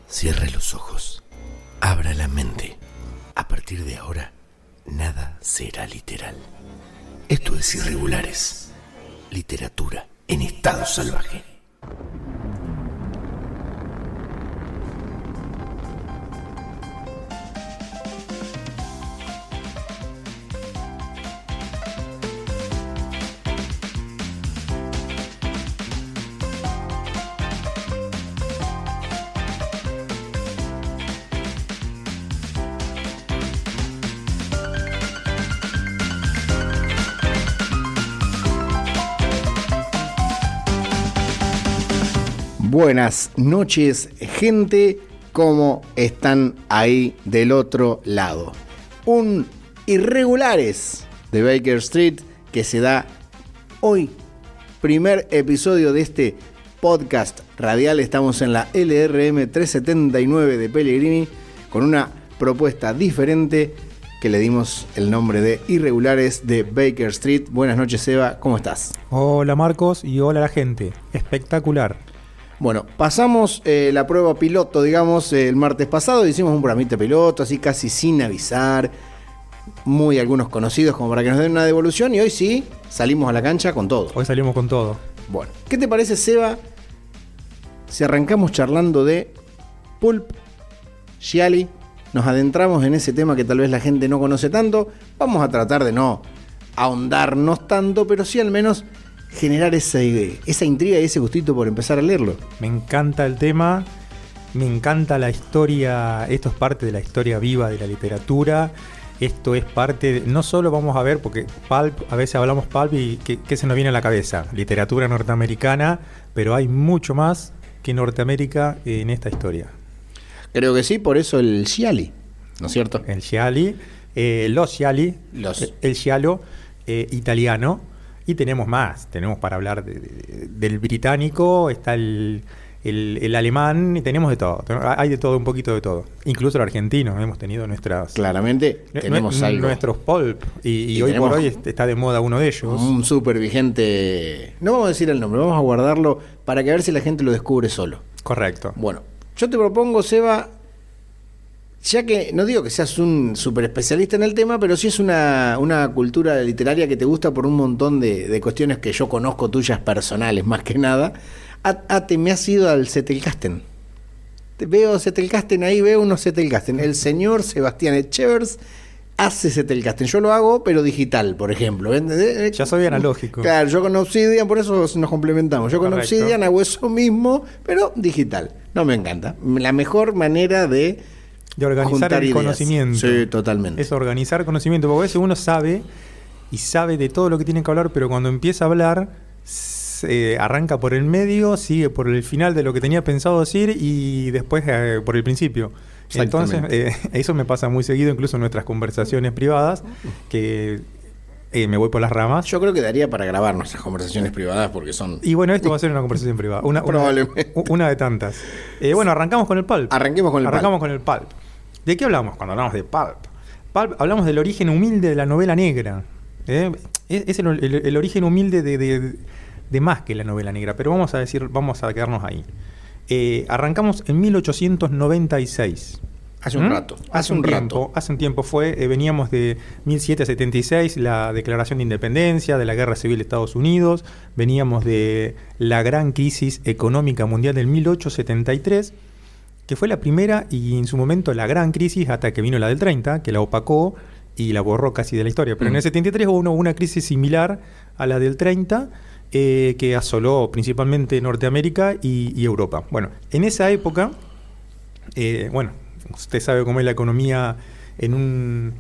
Cierre los ojos. Abra la mente. A partir de ahora, nada será literal. Esto es Irregulares. Literatura en estado salvaje. Buenas noches, gente. ¿Cómo están ahí del otro lado? Un Irregulares de Baker Street que se da hoy. Primer episodio de este podcast radial. Estamos en la LRM 379 de Pellegrini con una propuesta diferente que le dimos el nombre de Irregulares de Baker Street. Buenas noches, Eva. ¿Cómo estás? Hola, Marcos, y hola a la gente. Espectacular. Bueno, pasamos la prueba piloto, digamos, el martes pasado. Hicimos un programita piloto, así casi sin avisar. Muy algunos conocidos como para que nos den una devolución. Y hoy sí, salimos a la cancha con todo. Hoy salimos con todo. Bueno, ¿qué te parece, Seba, si arrancamos charlando de Pulp, Gialli? Nos adentramos en ese tema que tal vez la gente no conoce tanto. Vamos a tratar de no ahondarnos tanto, pero sí al menos generar esa intriga y ese gustito por empezar a leerlo. Me encanta el tema, me encanta la historia. Esto es parte de la historia viva de la literatura. Esto es parte no solo vamos a ver, porque Pulp, a veces hablamos Pulp y ¿qué se nos viene a la cabeza? Literatura norteamericana, pero hay mucho más que Norteamérica en esta historia. Creo que sí, por eso el Gialli, ¿no es cierto? El Gialli, los Gialli, el Giallo italiano. Y tenemos más, tenemos para hablar del británico, está el alemán, y tenemos de todo. Hay de todo, un poquito de todo. Incluso el argentino, hemos tenido nuestras... Claramente tenemos algo. Nuestros pulp, y hoy por hoy está de moda uno de ellos. Un súper vigente... No vamos a decir el nombre, vamos a guardarlo para que a ver si la gente lo descubre solo. Correcto. Bueno, yo te propongo, Seba, ya que no digo que seas un súper especialista en el tema, pero sí es una cultura literaria que te gusta por un montón de cuestiones que yo conozco tuyas personales, más que nada. Te me has ido al Zettelkasten. Veo Zettelkasten ahí, veo unos Zettelkasten. El señor Sebastián Echevers hace Zettelkasten. Yo lo hago, pero digital, por ejemplo. Ya soy analógico. Claro, yo con Obsidian, por eso nos complementamos. Yo con Correcto. Obsidian hago eso mismo, pero digital. No me encanta. La mejor manera de organizar el ideas. Conocimiento. Sí, totalmente. Es organizar conocimiento, porque a veces uno sabe de todo lo que tiene que hablar, pero cuando empieza a hablar, arranca por el medio, sigue por el final de lo que tenía pensado decir y después por el principio. Entonces, eso me pasa muy seguido, incluso en nuestras conversaciones privadas, que me voy por las ramas. Yo creo que daría para grabar nuestras conversaciones privadas porque son... Y bueno, esto va a ser una conversación privada. Probablemente. Una de tantas. Bueno, arrancamos con el pulp. Arranquemos con el pulp. ¿De qué hablamos cuando hablamos de pulp? Pulp, hablamos del origen humilde de la novela negra. Es el origen humilde de más que la novela negra, pero vamos a quedarnos ahí. Arrancamos en 1896. Hace un rato. Hace un tiempo veníamos de 1776, la Declaración de Independencia, de la Guerra Civil de Estados Unidos, veníamos de la gran crisis económica mundial del 1873, que fue la primera y en su momento la gran crisis hasta que vino la del 30, que la opacó y la borró casi de la historia. Pero en el 73 hubo una crisis similar a la del 30, que asoló principalmente Norteamérica y Europa. Bueno, en esa época, usted sabe cómo es la economía en un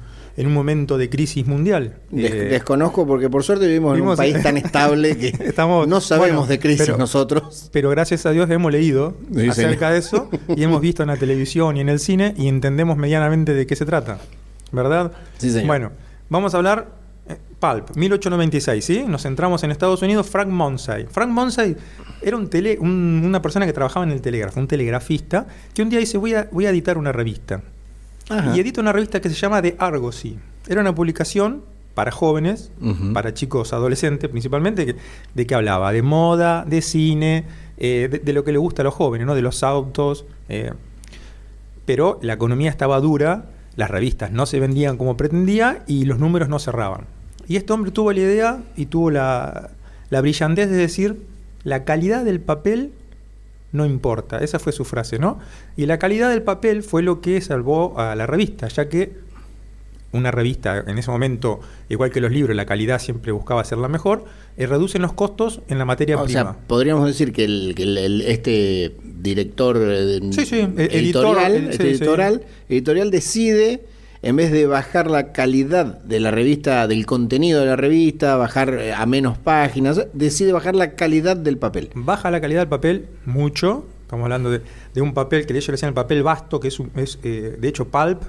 momento de crisis mundial. Desconozco porque por suerte vivimos en un país tan estable que no sabemos de crisis nosotros. Pero gracias a Dios hemos leído acerca de eso y hemos visto en la televisión y en el cine y entendemos medianamente de qué se trata, ¿verdad? Sí, señor. Bueno, vamos a hablar Pulp, 1896, ¿sí? Nos centramos en Estados Unidos. Frank Munsey. Frank Munsey era una persona que trabajaba en el telégrafo, un telegrafista, que un día dice, voy a editar una revista. Ajá. Y edita una revista que se llama The Argosy. Era una publicación para jóvenes, para chicos adolescentes principalmente, de que hablaba de moda, de cine, de lo que le gusta a los jóvenes, ¿no? De los autos. pero la economía estaba dura, las revistas no se vendían como pretendía y los números no cerraban. Y este hombre tuvo la idea y tuvo la brillantez de decir, la calidad del papel no importa. Esa fue su frase, ¿no? Y la calidad del papel fue lo que salvó a la revista, ya que una revista, en ese momento, igual que los libros, la calidad siempre buscaba ser la mejor, reducen los costos en la materia prima. O sea, podríamos decir que este director editorial decide, en vez de bajar la calidad de la revista, del contenido de la revista, bajar a menos páginas, decide bajar la calidad del papel. Baja la calidad del papel mucho. Estamos hablando de un papel que ellos le decían el papel basto, que es de hecho pulp.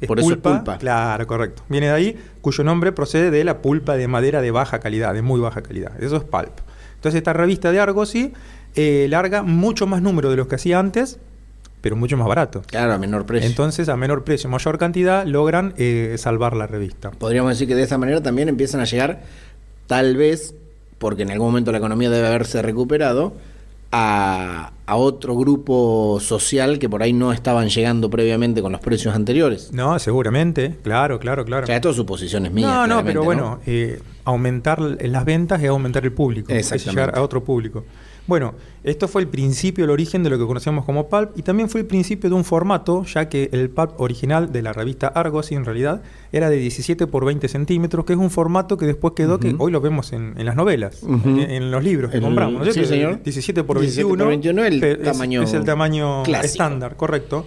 Por eso es pulpa. Claro, correcto. Viene de ahí, cuyo nombre procede de la pulpa de madera de baja calidad, de muy baja calidad. Eso es pulp. Entonces esta revista de Argosy larga mucho más número de los que hacía antes, pero mucho más barato. Claro, a menor precio. Entonces, a menor precio, mayor cantidad, logran salvar la revista. Podríamos decir que de esa manera también empiezan a llegar, tal vez, porque en algún momento la economía debe haberse recuperado, a otro grupo social que por ahí no estaban llegando previamente con los precios anteriores. No, seguramente, claro. O sea, esto es suposiciones mías. No, pero bueno, aumentar las ventas y aumentar el público. Exactamente. Es llegar a otro público. Bueno, esto fue el principio, el origen de lo que conocemos como pulp, y también fue el principio de un formato, ya que el pulp original de la revista Argosy en realidad era de 17 por 20 centímetros, que es un formato que después quedó, que hoy lo vemos en las novelas, en los libros que compramos, ¿no es cierto? Sí, señor. 17 por 17 21, por 21 es el tamaño clásico, estándar, correcto.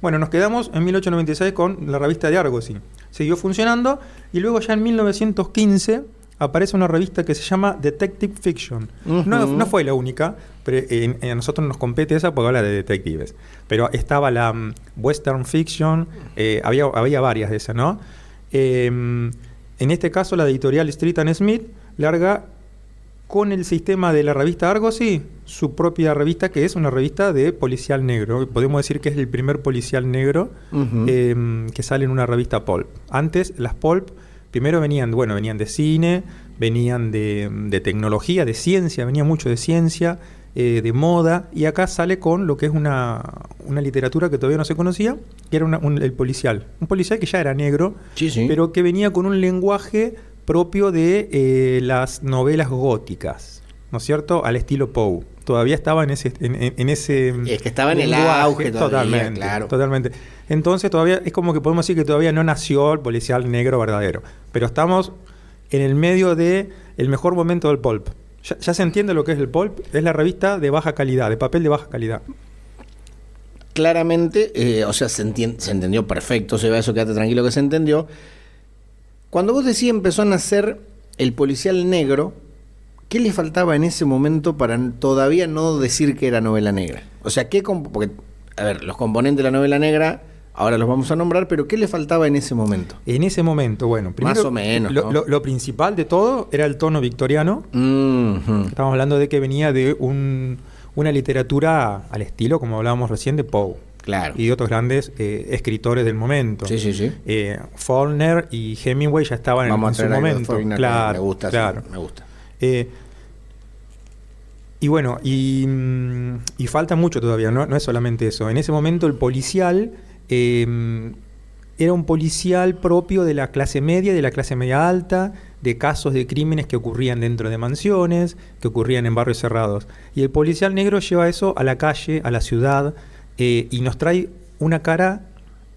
Bueno, nos quedamos en 1896 con la revista de Argosy. Siguió funcionando y luego ya en 1915 aparece una revista que se llama Detective Fiction. No fue la única, pero a nosotros nos compete esa porque habla de detectives. Pero estaba la Western Fiction, había varias de esas, ¿no? En este caso, la editorial Street and Smith larga con el sistema de la revista Argosy su propia revista, que es una revista de policial negro. Podemos decir que es el primer policial negro que sale en una revista pulp. Antes, las pulp primero venían de cine, venían de tecnología, de ciencia, venía mucho de ciencia, de moda, y acá sale con lo que es una literatura que todavía no se conocía, que era el policial. Un policial que ya era negro, pero que venía con un lenguaje propio de las novelas góticas, ¿no es cierto? Al estilo Poe. Todavía estaba en ese es que estaba en el auge todavía, totalmente. Entonces todavía es como que podemos decir que todavía no nació el policial negro verdadero, pero estamos en el medio de el mejor momento del pulp. Ya se entiende lo que es el pulp, es la revista de baja calidad, de papel de baja calidad. Claramente, o sea, se entendió perfecto, se ve eso, quédate tranquilo que se entendió. Cuando vos decís empezó a nacer el policial negro, ¿qué le faltaba en ese momento para todavía no decir que era novela negra? O sea, porque, a ver, los componentes de la novela negra, ahora los vamos a nombrar, pero ¿qué le faltaba en ese momento? En ese momento, bueno, primero, más o menos, ¿no? Lo principal de todo era el tono victoriano. Estamos hablando de que venía de una literatura al estilo, como hablábamos recién, de Poe. Claro. Y de otros grandes escritores del momento. Sí. Faulkner y Hemingway ya estaban en su momento. Faulkner, claro, me gusta. Claro. Me gusta. Y bueno, y falta mucho todavía, no es solamente eso. En ese momento el policial era un policial propio de la clase media y de la clase media alta, de casos de crímenes que ocurrían dentro de mansiones, que ocurrían en barrios cerrados. Y el policial negro lleva eso a la calle, a la ciudad, y nos trae una cara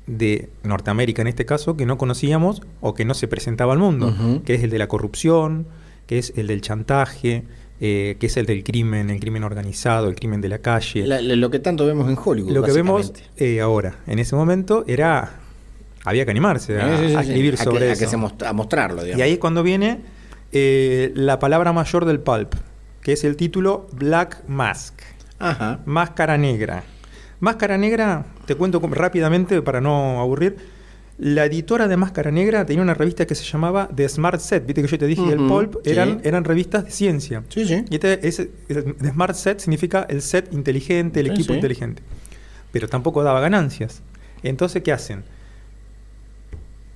de Norteamérica en este caso que no conocíamos o que no se presentaba al mundo, que es el de la corrupción, que es el del chantaje, que es el del crimen, el crimen organizado, el crimen de la calle. Lo que tanto vemos en Hollywood. Lo que vemos ahora. En ese momento había que animarse a escribir sobre eso. A mostrarlo, digamos. Y ahí es cuando viene la palabra mayor del pulp, que es el título Black Mask. Ajá. Máscara negra. Máscara Negra, te cuento rápidamente para no aburrir. La editora de Máscara Negra tenía una revista que se llamaba The Smart Set. Viste que yo te dije que el pulp eran revistas de ciencia. Sí. Y The Smart Set significa el set inteligente, el equipo inteligente. Pero tampoco daba ganancias. Entonces, ¿qué hacen?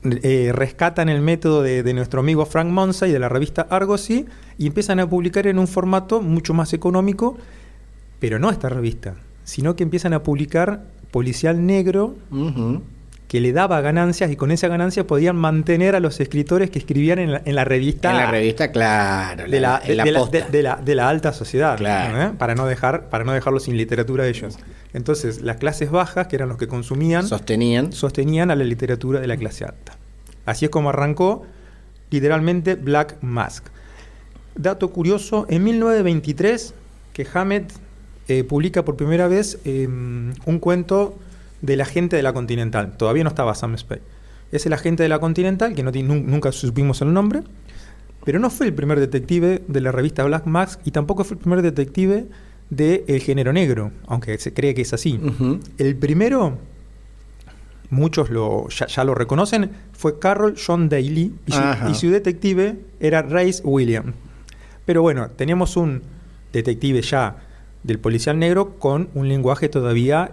Rescatan el método de nuestro amigo Frank Monsa y de la revista Argosy y empiezan a publicar en un formato mucho más económico, pero no esta revista, sino que empiezan a publicar policial negro que le daba ganancias y con esa ganancia podían mantener a los escritores que escribían en la revista. En la revista, claro. De la alta sociedad. Claro. Para no dejarlos sin literatura ellos. Entonces, las clases bajas, que eran los que consumían, sostenían a la literatura de la clase alta. Así es como arrancó literalmente Black Mask. Dato curioso, en 1923 que Hammett publica por primera vez un cuento del agente de la Continental. Todavía no estaba Sam Spade. Es el agente de la Continental, que nunca supimos el nombre, pero no fue el primer detective de la revista Black Mask y tampoco fue el primer detective del género negro, aunque se cree que es así. El primero, muchos ya lo reconocen, fue Carroll John Daly y su detective era Rhys Williams. Pero bueno, tenemos un detective ya del policial negro con un lenguaje todavía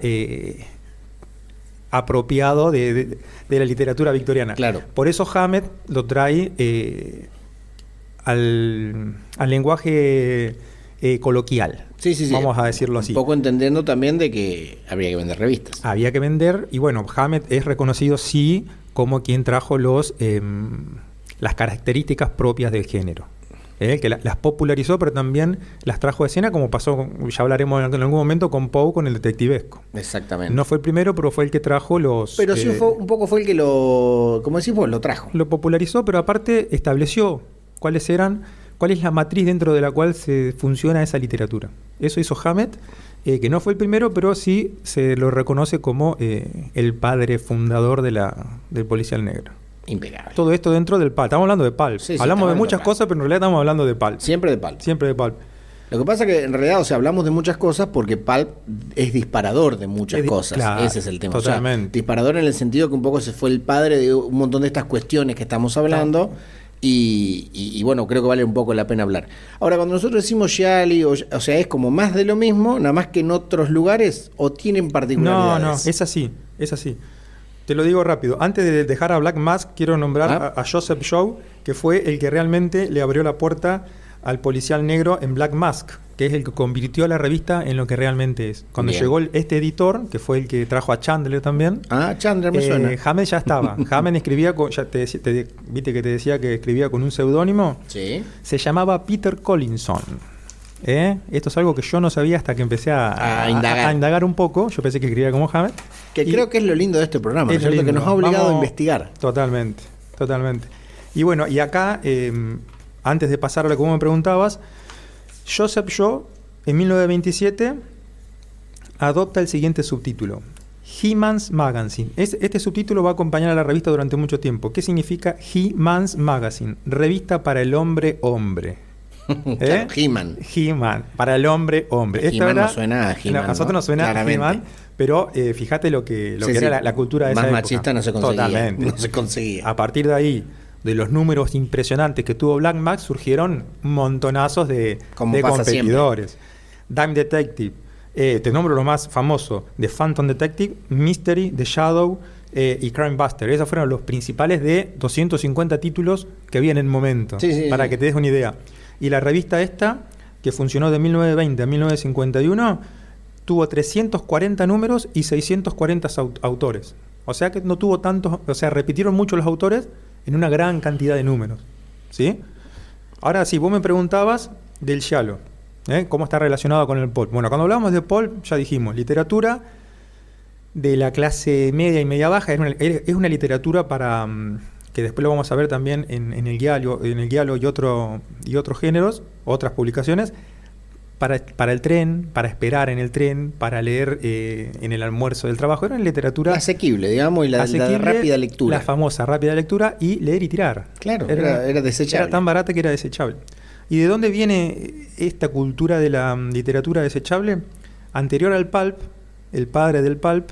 apropiado de la literatura victoriana. Claro. Por eso Hammett lo trae al lenguaje coloquial. Sí. Vamos a decirlo así. Un poco entendiendo también de que habría que vender revistas. Había que vender, y bueno, Hammett es reconocido sí como quien trajo las características propias del género. Que las popularizó, pero también las trajo a escena, como pasó, ya hablaremos en algún momento, con Poe, con el detectivesco. Exactamente. No fue el primero, pero fue el que trajo los... Pero sí fue el que como decís vos, lo trajo. Lo popularizó, pero aparte estableció cuál es la matriz dentro de la cual se funciona esa literatura. Eso hizo Hammett, que no fue el primero, pero sí se lo reconoce como el padre fundador del policial negro. Impecable. Todo esto dentro del pulp. Estamos hablando de pulp. Sí, hablamos de muchas cosas, pero en realidad estamos hablando de pulp. Siempre de pulp. Siempre de pulp. Lo que pasa es que en realidad, hablamos de muchas cosas porque pulp es disparador de muchas cosas. Claro, ese es el tema. Totalmente. Disparador en el sentido que un poco se fue el padre de un montón de estas cuestiones que estamos hablando. Claro. Y bueno, creo que vale un poco la pena hablar. Ahora, cuando nosotros decimos Gialli, o sea, es como más de lo mismo, nada más que en otros lugares, o tienen particularidades. No, es así. Te lo digo rápido. Antes de dejar a Black Mask, quiero nombrar a Joseph Shaw, que fue el que realmente le abrió la puerta al policial negro en Black Mask, que es el que convirtió a la revista en lo que realmente es. Cuando llegó este editor, que fue el que trajo a Chandler también. Chandler me suena. Hammett ya estaba. Hammett escribía viste que te decía que escribía con un seudónimo. Sí. Se llamaba Peter Collinson. Esto es algo que yo no sabía hasta que empecé a indagar un poco. Yo pensé que escribía como Hammett. Que creo que es lo lindo de este programa, ¿no? Que nos ha obligado a investigar. Totalmente. Y bueno, y acá, antes de pasar a lo que vos me preguntabas, Joseph Shaw, en 1927, adopta el siguiente subtítulo: He-Man's Magazine. Este subtítulo va a acompañar a la revista durante mucho tiempo. ¿Qué significa He-Man's Magazine? Revista para el hombre. Claro, He-Man, para el hombre. He-Man no suena a He-Man. A nosotros nos suena a He-Man, pero fíjate lo que era la cultura de esa época. Más machista no se conseguía. Totalmente. No se conseguía. A partir de ahí, de los números impresionantes que tuvo Black Mask, surgieron montonazos de competidores. Dime Detective, te nombro lo más famoso: The Phantom Detective, Mystery, The Shadow y Crime Buster. Esos fueron los principales de 250 títulos que había en el momento, para que te des una idea. Y la revista esta, que funcionó de 1920 a 1951, tuvo 340 números y 640 autores. O sea que no tuvo tantos, repitieron mucho los autores en una gran cantidad de números. ¿Sí? Ahora sí, vos me preguntabas del giallo, ¿cómo está relacionado con el pulp? Bueno, cuando hablamos de pulp, ya dijimos, literatura de la clase media y media baja, es una literatura para... que después lo vamos a ver también en el giallo y otros géneros, otras publicaciones, para el tren, para esperar en el tren, para leer en el almuerzo del trabajo. Era una literatura asequible, digamos, y la rápida lectura. La famosa rápida lectura y leer y tirar. Claro, era desechable. Era tan barata que era desechable. ¿Y de dónde viene esta cultura de la literatura desechable? Anterior al pulp, el padre del pulp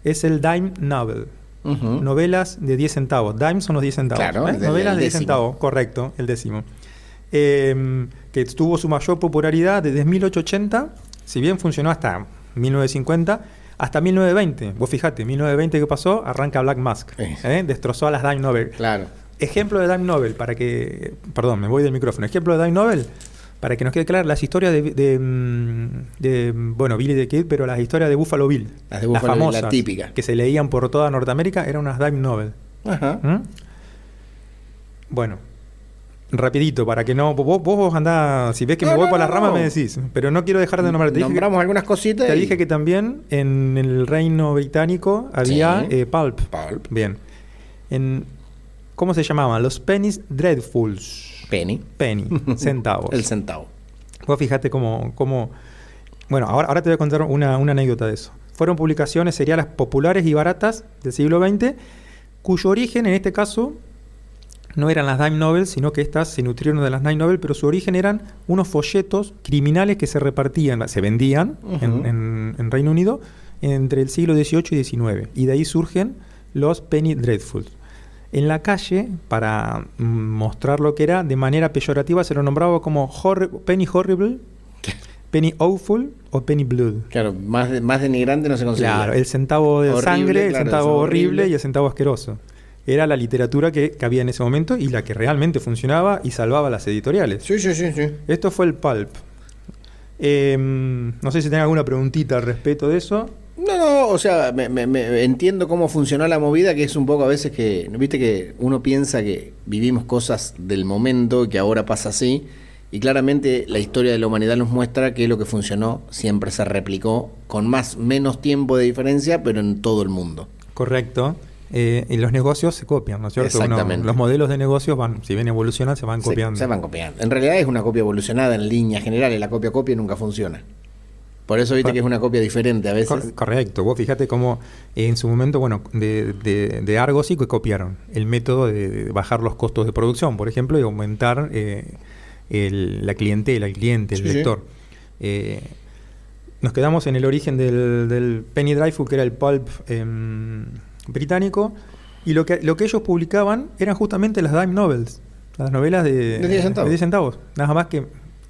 es el dime novel. Novelas de 10 centavos. Dime son los 10 centavos. Claro, novelas de 10 centavos, correcto, el décimo. Que tuvo su mayor popularidad desde 1880, si bien funcionó hasta 1950, hasta 1920. Vos fijate, 1920 ¿qué pasó? Arranca Black Mask. Destrozó a las dime novel. Claro. Ejemplo de dime novel, me voy del micrófono. Ejemplo de dime novel, para que nos quede claro, las historias bueno, Billy the Kid, pero las historias de Buffalo Bill. Las de Buffalo Bill, famosas, la típica. que se leían por toda Norteamérica, eran unas dime novel. Ajá. ¿Mm? Bueno, rapidito, para que no... Vos andás, si ves que me voy por las ramas me decís, pero no quiero dejar de nombrar. Nombramos algunas cositas. Te dije que también en el Reino Británico había pulp. Pulp. Bien. ¿Cómo se llamaban? Los pennies dreadfuls. Penny, centavos. el centavo. Vos fíjate cómo... Bueno, ahora te voy a contar una anécdota de eso. Fueron publicaciones seriales populares y baratas del siglo XX, cuyo origen, en este caso, no eran las dime novels, sino que estas se nutrieron de las dime novels, pero su origen eran unos folletos criminales que se repartían, se vendían en Reino Unido entre el siglo XVIII y XIX. Y de ahí surgen los penny dreadfuls. En la calle, para mostrar lo que era, de manera peyorativa se lo nombraba como penny horrible, penny awful o penny blood. Claro, más denigrante no se conseguía. Claro, el centavo de sangre, el centavo horrible y el centavo asqueroso. Era la literatura que había en ese momento y la que realmente funcionaba y salvaba las editoriales. Sí. Esto fue el pulp. No sé si tenés alguna preguntita al respecto de eso. No, o sea, me entiendo cómo funcionó la movida, que es un poco a veces que, viste que uno piensa que vivimos cosas del momento, que ahora pasa así, y claramente la historia de la humanidad nos muestra que lo que funcionó siempre se replicó con menos tiempo de diferencia, pero en todo el mundo. Correcto. Y los negocios se copian, ¿no es cierto? Exactamente. Los modelos de negocios van, si bien evolucionan, se van copiando. Se van copiando. En realidad es una copia evolucionada en líneas generales, la copia nunca funciona. Por eso viste que es una copia diferente a veces. Correcto. Vos fíjate cómo en su momento, bueno, de Argos sí que copiaron el método de bajar los costos de producción, por ejemplo, y aumentar la clientela, el cliente, el lector. Nos quedamos en el origen del penny dreadful, que era el pulp británico, y lo que ellos publicaban eran justamente las dime novels, las novelas de 10 centavos, nada más que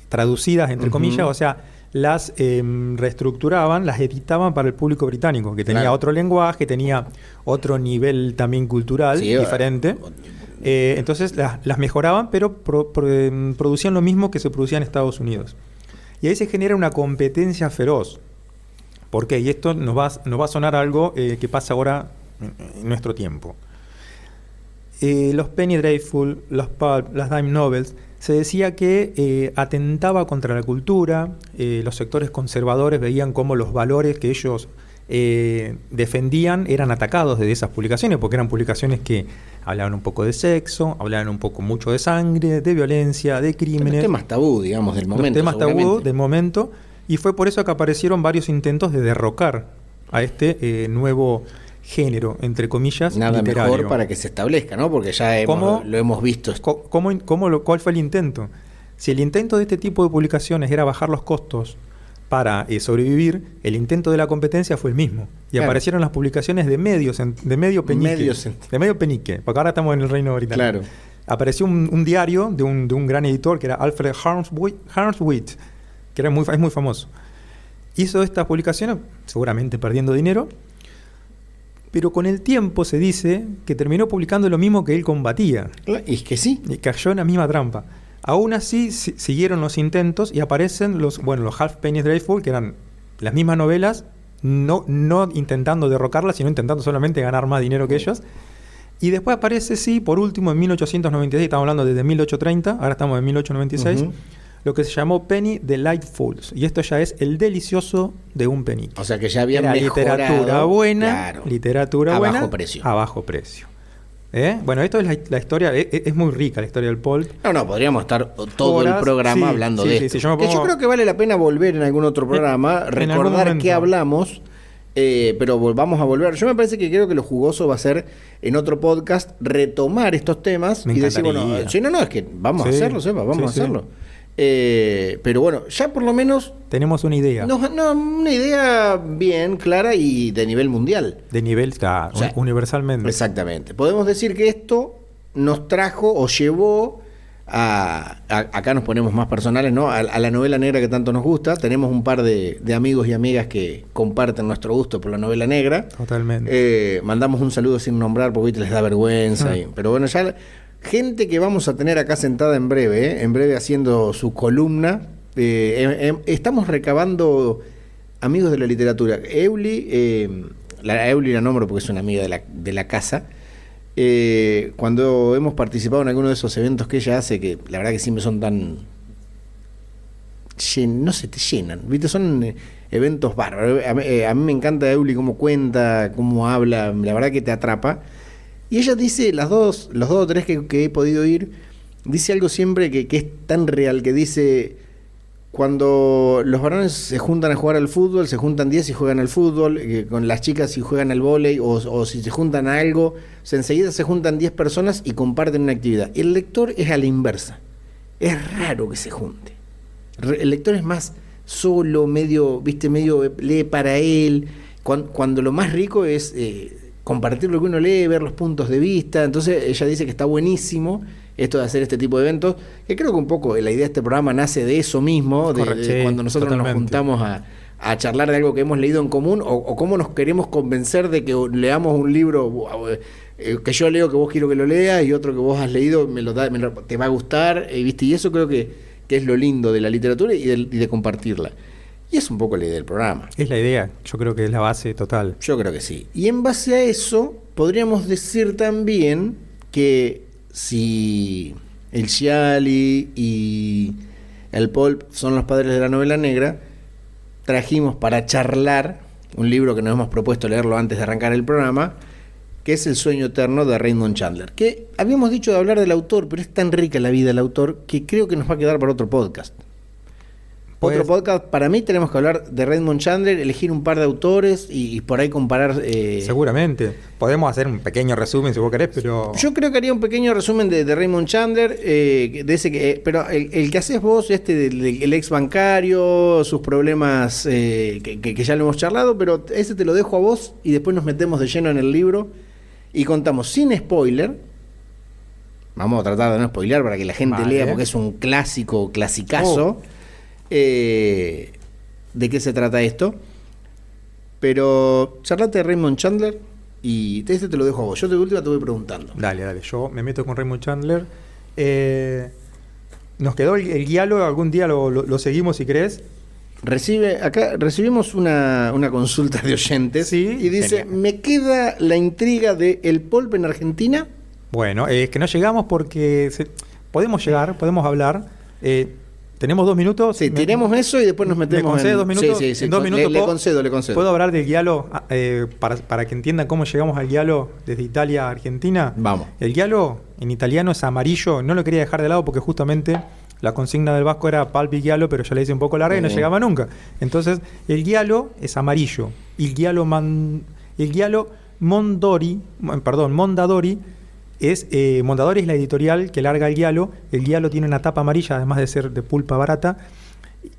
traducidas entre comillas, o sea, las reestructuraban, las editaban para el público británico, que tenía otro lenguaje, tenía otro nivel también cultural diferente. Entonces las mejoraban, pero producían lo mismo que se producía en Estados Unidos. Y ahí se genera una competencia feroz. ¿Por qué? Y esto nos va a sonar algo que pasa ahora en nuestro tiempo. Los penny dreadful, los pulp, las dime novels, se decía que atentaba contra la cultura. Los sectores conservadores veían cómo los valores que ellos defendían eran atacados desde esas publicaciones, porque eran publicaciones que hablaban un poco de sexo, hablaban un poco mucho de sangre, de violencia, de crímenes. Los temas tabú, digamos, del momento. Los temas tabú del momento. Y fue por eso que aparecieron varios intentos de derrocar a este nuevo género, entre comillas, nada literario. Mejor para que se establezca, ¿no? Porque ya lo hemos visto. ¿Cuál fue el intento? Si el intento de este tipo de publicaciones era bajar los costos para sobrevivir, el intento de la competencia fue el mismo. Y aparecieron las publicaciones de medio penique, porque ahora estamos en el Reino Británico. Claro. Apareció un diario de un gran editor que era Alfred Harmswit, que es muy famoso. Hizo estas publicaciones, seguramente perdiendo dinero, pero con el tiempo se dice que terminó publicando lo mismo que él combatía. Y es que sí. Y cayó en la misma trampa. Aún así, siguieron los intentos y aparecen los Half Penny Dreadful, que eran las mismas novelas, no intentando derrocarlas, sino intentando solamente ganar más dinero que ellos. Y después aparece, por último, en 1896, estamos hablando desde 1830, ahora estamos en 1896, lo que se llamó Penny Delightfuls. Y esto ya es el delicioso de un penique. O sea que ya había literatura buena, literatura a buena, bajo precio. Bueno, esto es la historia, es muy rica la historia del pulp. No, podríamos estar todo el programa hablando de esto. Yo creo que vale la pena volver en algún otro programa, recordar qué hablamos, pero vamos a volver. Yo me parece que creo que lo jugoso va a ser en otro podcast retomar estos temas y decir, es que vamos a hacerlo, vamos a hacerlo. Pero bueno, ya por lo menos tenemos una idea. Una idea bien clara y de nivel mundial. De nivel, universalmente. Exactamente. Podemos decir que esto nos trajo o llevó acá nos ponemos más personales, ¿no? A la novela negra que tanto nos gusta. Tenemos un par de amigos y amigas que comparten nuestro gusto por la novela negra. Totalmente. Mandamos un saludo sin nombrar porque ahorita les da vergüenza. Pero bueno, ya gente que vamos a tener acá sentada en breve haciendo su columna. Estamos recabando amigos de la literatura. Euli, Euli la nombro porque es una amiga de la casa. Cuando hemos participado en alguno de esos eventos que ella hace, que la verdad que siempre son tan... no se te llenan, ¿viste? Son eventos bárbaros. A mí me encanta Euli cómo cuenta, cómo habla, la verdad que te atrapa. Y ella dice, los dos o tres que he podido ir, dice algo siempre que es tan real, que dice, cuando los varones se juntan a jugar al fútbol, se juntan 10 y juegan al fútbol, con las chicas y juegan al vóley, o si se juntan a algo, enseguida se juntan 10 personas y comparten una actividad. El lector es a la inversa, es raro que se junte. El lector es más solo, medio lee para él, cuando lo más rico es... compartir lo que uno lee, ver los puntos de vista. Entonces ella dice que está buenísimo esto de hacer este tipo de eventos, que creo que un poco la idea de este programa nace de eso mismo, de cuando nosotros nos juntamos a charlar de algo que hemos leído en común, o cómo nos queremos convencer de que leamos un libro que yo leo, que vos quiero que lo leas, y otro que vos has leído te va a gustar, ¿viste? Y eso creo que es lo lindo de la literatura y de compartirla. Y es un poco la idea del programa. Es la idea, yo creo que es la base total. Yo creo que sí. Y en base a eso, podríamos decir también que si el Sciali y el Pulp son los padres de la novela negra, trajimos para charlar un libro que nos hemos propuesto leerlo antes de arrancar el programa, que es El sueño eterno de Raymond Chandler. Que habíamos dicho de hablar del autor, pero es tan rica la vida del autor que creo que nos va a quedar para otro podcast. Otro podcast, para mí tenemos que hablar de Raymond Chandler, elegir un par de autores y por ahí comparar... Seguramente. Podemos hacer un pequeño resumen si vos querés, pero... Yo creo que haría un pequeño resumen de Raymond Chandler, pero el que haces vos, el ex bancario, sus problemas que ya lo hemos charlado, pero ese te lo dejo a vos y después nos metemos de lleno en el libro y contamos sin spoiler. Vamos a tratar de no spoilear para que la gente lea, porque es un clasicazo. De qué se trata esto, pero charlate de Raymond Chandler y te lo dejo a vos. Yo de última te voy preguntando. Dale, yo me meto con Raymond Chandler. Nos quedó el diálogo, algún día lo seguimos si querés. Recibimos una consulta de oyentes, ¿sí? Y dice, genial. Me queda la intriga de el pulp en Argentina. Bueno, es que no llegamos porque podemos llegar, podemos hablar. ¿Tenemos 2 minutos? Sí, tiremos eso y después nos metemos. ¿Me concedes 2 minutos? Sí. En 2 minutos le concedo. ¿Puedo hablar del giallo para que entiendan cómo llegamos al giallo desde Italia a Argentina? Vamos. El giallo en italiano es amarillo. No lo quería dejar de lado porque justamente la consigna del vasco era palpi giallo, pero ya le hice un poco larga y no llegaba nunca. Entonces, el giallo es amarillo. El giallo Mondadori Mondadori es la editorial que larga el giallo. El giallo tiene una tapa amarilla, además de ser de pulpa barata.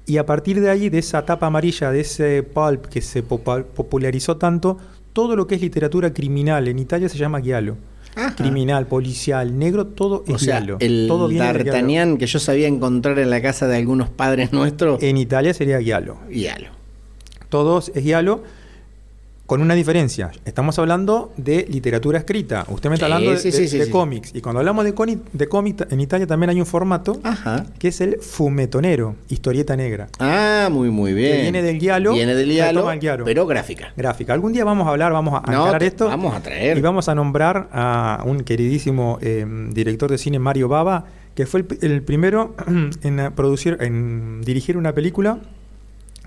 Y a partir de ahí, de esa tapa amarilla, de ese pulp que se popularizó tanto, todo lo que es literatura criminal en Italia se llama giallo. Ajá. Criminal, policial, negro, todo es giallo. El todo D'Artagnan que yo sabía encontrar en la casa de algunos padres nuestros. En Italia sería giallo. Todos es giallo. Con una diferencia, estamos hablando de literatura escrita. Usted me está hablando de cómics. Y cuando hablamos de cómics, en Italia también hay un formato que es el fumetonero, historieta negra. Ah, muy bien. Que viene del giallo. Pero gráfica. Algún día vamos a encarar esto. Vamos a traer. Y vamos a nombrar a un queridísimo director de cine, Mario Bava, que fue el primero en dirigir una película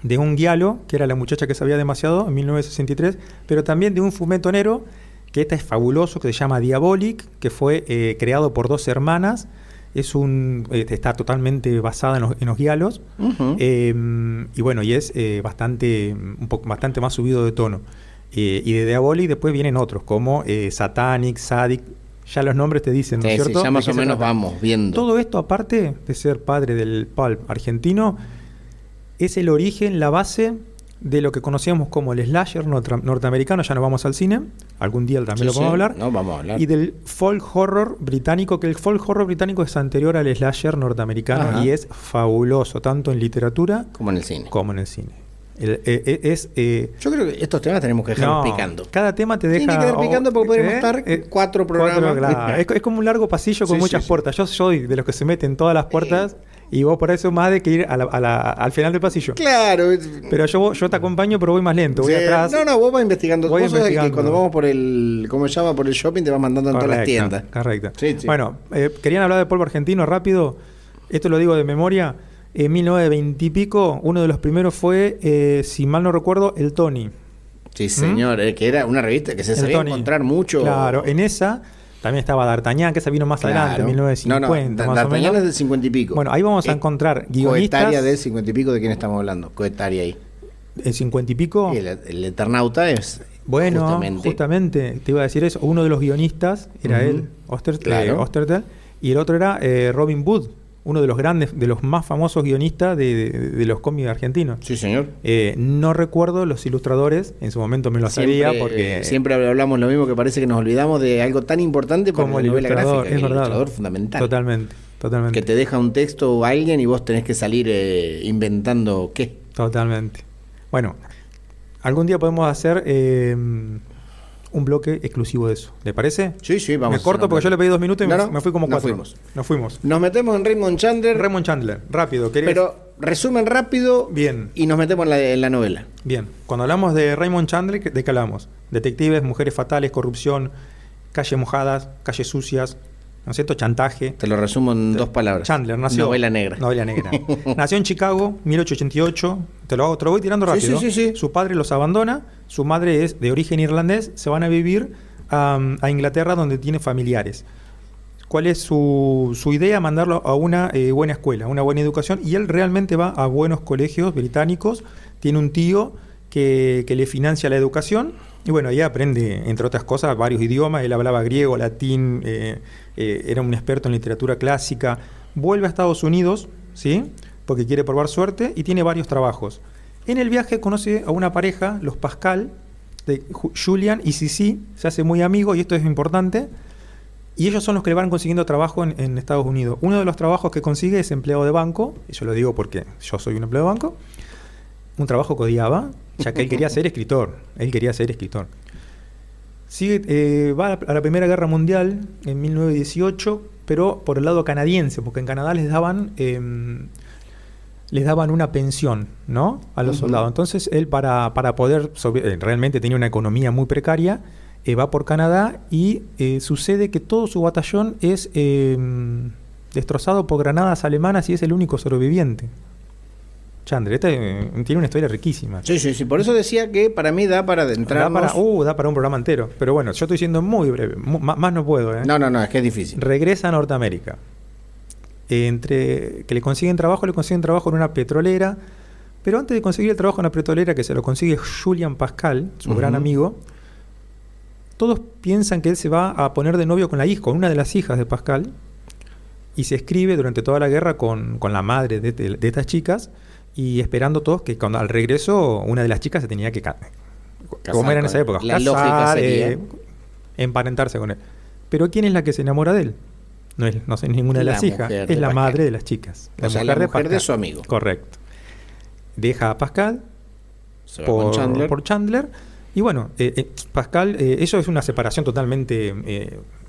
de un giallo, que era La muchacha que sabía demasiado, en 1963, pero también de un fumetonero, que este es fabuloso, que se llama Diabolic, que fue creado por 2 hermanas. Está totalmente basada en los giallos. Uh-huh. Y bueno, y es bastante más subido de tono. Y de Diabolic después vienen otros, como Satanic, Sadik. Ya los nombres te dicen, ¿no es cierto? Sí, ya más o menos vamos viendo. Todo esto, aparte de ser padre del pulp argentino, es el origen, la base de lo que conocíamos como el slasher norteamericano. Ya no vamos al cine, algún día también lo podemos hablar. No, vamos a hablar. Y del folk horror británico, que el folk horror británico es anterior al slasher norteamericano. Ajá. Y es fabuloso, tanto en literatura como en el cine. Yo creo que estos temas tenemos que dejarlos picando. Cada tema te deja... Tiene que quedar picando porque podríamos estar 4 programas. Claro. Es como un largo pasillo con muchas puertas. Yo soy de los que se meten en todas las puertas y vos por eso más de que ir al final del pasillo. Claro. Pero yo te acompaño, pero voy más lento. Voy atrás. No, vos vas investigando. Vos sos el que cuando vamos por el... ¿Cómo se llama? Por el shopping te vas mandando en todas las tiendas. Correcto. Sí. Bueno, querían hablar de polvo argentino rápido. Esto lo digo de memoria. En 1920 y pico, uno de los primeros fue, si mal no recuerdo, el Tony. Sí, señor, que era una revista que se sabía encontrar mucho. Claro, en esa también estaba D'Artagnan, que esa vino más adelante, en 1950. No, D'Artagnan es del 50 y pico. Bueno, ahí vamos a encontrar guionistas. Coetaria del 50 y pico, ¿de quién estamos hablando? Coetaria ahí. ¿El 50 y pico? El Eternauta es... Bueno, justamente, te iba a decir eso. Uno de los guionistas era él, Ostertel, y el otro era Robin Wood, uno de los grandes, de los más famosos guionistas de los cómics argentinos. Sí, señor. No recuerdo los ilustradores, en su momento me lo sabía porque... Siempre hablamos lo mismo, que parece que nos olvidamos de algo tan importante como la novela gráfica, es verdad. El ilustrador fundamental. Totalmente. Que te deja un texto o alguien y vos tenés que salir inventando qué. Totalmente. Bueno, algún día podemos hacer... un bloque exclusivo de eso. ¿Le parece? Sí, vamos. Me corto porque yo le pedí 2 minutos y me fui como 4. Nos fuimos. Nos metemos en Raymond Chandler. Rápido. Pero resumen rápido. Bien. Y nos metemos en la novela. Bien. Cuando hablamos de Raymond Chandler, ¿de qué hablamos? Detectives, mujeres fatales, corrupción, calles mojadas, calles sucias, ¿no es cierto? Chantaje. Te lo resumo en 2 palabras. Chandler nació... Novela negra. Nació en Chicago, 1888. Te lo voy tirando rápido. Sí. Su padre los abandona. Su madre es de origen irlandés. Se van a vivir a Inglaterra, donde tiene familiares. ¿Cuál es su idea? Mandarlo a una buena escuela, una buena educación. Y él realmente va a buenos colegios británicos. Tiene un tío que le financia la educación. Y bueno, ahí aprende, entre otras cosas, varios idiomas. Él hablaba griego, latín, era un experto en literatura clásica. Vuelve a Estados Unidos, ¿sí? Porque quiere probar suerte y tiene varios trabajos. En el viaje conoce a una pareja, los Pascal, de Julian y Sissi, se hace muy amigo, y esto es importante. Y ellos son los que le van consiguiendo trabajo en Estados Unidos. Uno de los trabajos que consigue es empleado de banco, y yo lo digo porque yo soy un empleado de banco. Un trabajo que odiaba, ya que él quería ser escritor. Va a la Primera Guerra Mundial en 1918, pero por el lado canadiense, porque en Canadá les daban una pensión, ¿no? A los soldados. Entonces él para poder realmente tenía una economía muy precaria, va por Canadá y sucede que todo su batallón es destrozado por granadas alemanas y es el único sobreviviente. Chandler, tiene una historia riquísima. Sí, por eso decía que para mí da para adentrarnos. Da para un programa entero. Pero bueno, yo estoy siendo muy breve. Más no puedo, ¿eh? No, es que es difícil. Regresa a Norteamérica. Entre que le consiguen trabajo en una petrolera. Pero antes de conseguir el trabajo en la petrolera, que se lo consigue Julian Pascal, su gran amigo, todos piensan que él se va a poner de novio con una de las hijas de Pascal. Y se escribe durante toda la guerra con la madre de estas chicas. Y esperando todos que cuando al regreso una de las chicas se tenía que casar, como era en esa época, la lógica sería emparentarse con él. Pero ¿quién es la que se enamora de él? No es ninguna de las hijas, es la madre de las chicas. La mujer de su amigo. Correcto. Deja a Pascal por Chandler. Y bueno, Pascal, eso es una separación totalmente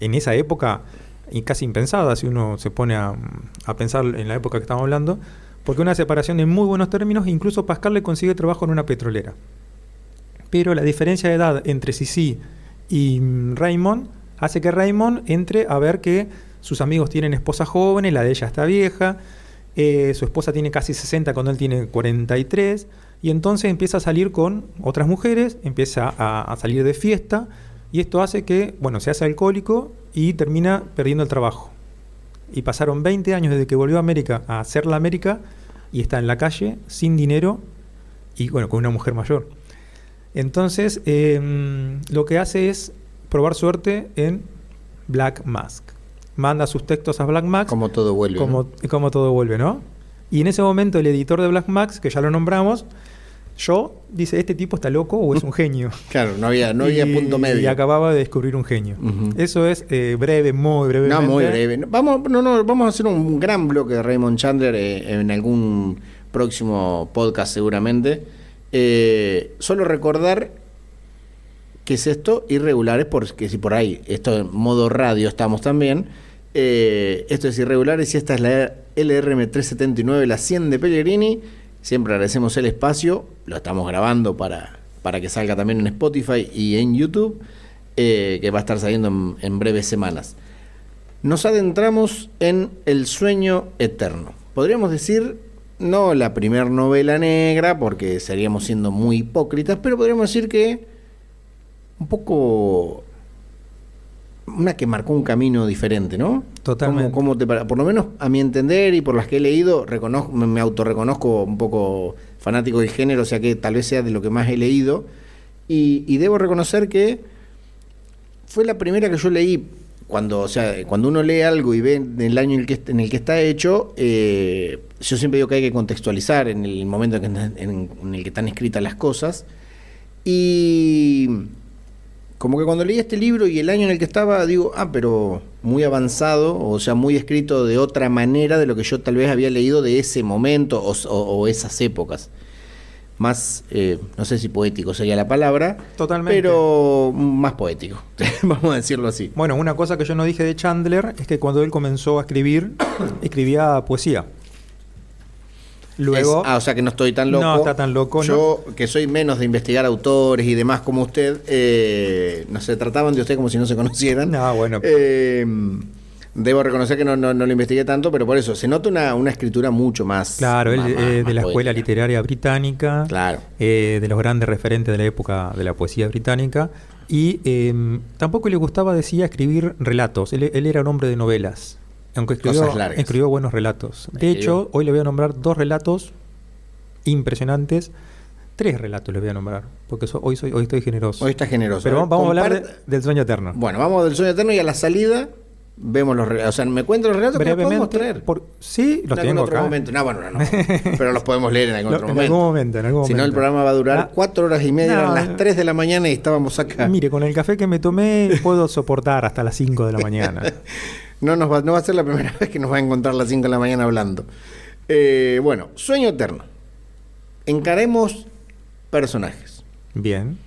en esa época y casi impensada si uno se pone a pensar en la época que estamos hablando. Porque una separación en muy buenos términos, incluso Pascal le consigue trabajo en una petrolera. Pero la diferencia de edad entre Sissi y Raymond hace que Raymond entre a ver que sus amigos tienen esposas jóvenes, la de ella está vieja, su esposa tiene casi 60 cuando él tiene 43, y entonces empieza a salir con otras mujeres, empieza a salir de fiesta, y esto hace que, se hace alcohólico y termina perdiendo el trabajo. Y pasaron 20 años desde que volvió a América a hacer la América y está en la calle, sin dinero y con una mujer mayor. Entonces, lo que hace es probar suerte en Black Mask. Manda sus textos a Black Mask. Como todo vuelve. Como todo vuelve, ¿no? Y en ese momento el editor de Black Mask, que ya lo nombramos, dice, ¿este tipo está loco o es un genio? Claro, no había punto medio. Y acababa de descubrir un genio. Eso es breve, muy breve. No, muy breve. Vamos a hacer un gran bloque de Raymond Chandler en algún próximo podcast seguramente. Solo recordar qué es esto, Irregulares, porque si por ahí, esto en modo radio estamos también, esto es Irregulares y esta es la LRM 379, la 100 de Pellegrini. Siempre agradecemos el espacio, lo estamos grabando para que salga también en Spotify y en YouTube, que va a estar saliendo en breves semanas. Nos adentramos en El sueño eterno. Podríamos decir, no la primer novela negra, porque seríamos siendo muy hipócritas, pero podríamos decir que un poco una que marcó un camino diferente, ¿no? Totalmente. Por lo menos a mi entender y por las que he leído, me autorreconozco un poco fanático del género, o sea que tal vez sea de lo que más he leído, y debo reconocer que fue la primera que yo leí. Cuando uno lee algo y ve el año en el que está hecho, yo siempre digo que hay que contextualizar en el momento en el que están escritas las cosas. Y como que cuando leí este libro y el año en el que estaba, digo, pero muy avanzado, o sea, muy escrito de otra manera de lo que yo tal vez había leído de ese momento o esas épocas. Más, no sé si poético sería la palabra, totalmente, pero más poético, vamos a decirlo así. Bueno, una cosa que yo no dije de Chandler es que cuando él comenzó a escribir, escribía poesía. Luego, o sea que no estoy tan loco. No está tan loco. Yo, que soy menos de investigar autores y demás como usted, no se trataban de usted como si no se conocieran. No, bueno. Debo reconocer que no lo investigué tanto, pero por eso se nota una escritura mucho más. Claro, él de la poética. escuela literaria británica, claro, de los grandes referentes de la época de la poesía británica, y tampoco le gustaba, decía, escribir relatos. Él era un hombre de novelas, aunque escribió buenos relatos. De hecho, hoy le voy a nombrar 2 relatos impresionantes. 3 relatos les voy a nombrar, porque hoy estoy generoso. Hoy está generoso. Pero vamos a hablar del sueño eterno. Bueno, vamos del sueño eterno y a la salida vemos los relatos. O sea, me cuentan los relatos que los podemos traer. Sí, los tengo otro acá. Momento. No, pero los podemos leer en algún otro momento. En algún momento. Si no, el programa va a durar 4 horas y media, eran las 3 de la mañana y estábamos acá. Mire, con el café que me tomé puedo soportar hasta las 5 de la mañana. No va a ser la primera vez que nos va a encontrar a las 5 de la mañana hablando. Bueno, sueño eterno. Encaremos personajes. Bien.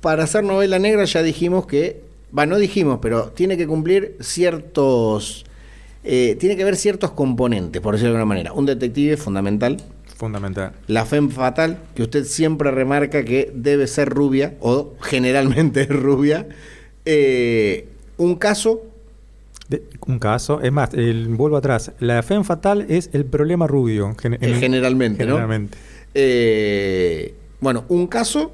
Para hacer novela negra ya dijimos que... no dijimos, pero tiene que cumplir ciertos... tiene que haber ciertos componentes, por decirlo de alguna manera. Un detective fundamental. La femme fatal, que usted siempre remarca que debe ser rubia, o generalmente es rubia. Un caso... es más, vuelvo atrás. La femme fatal es el problema rubio. Generalmente, ¿no? Bueno, un caso...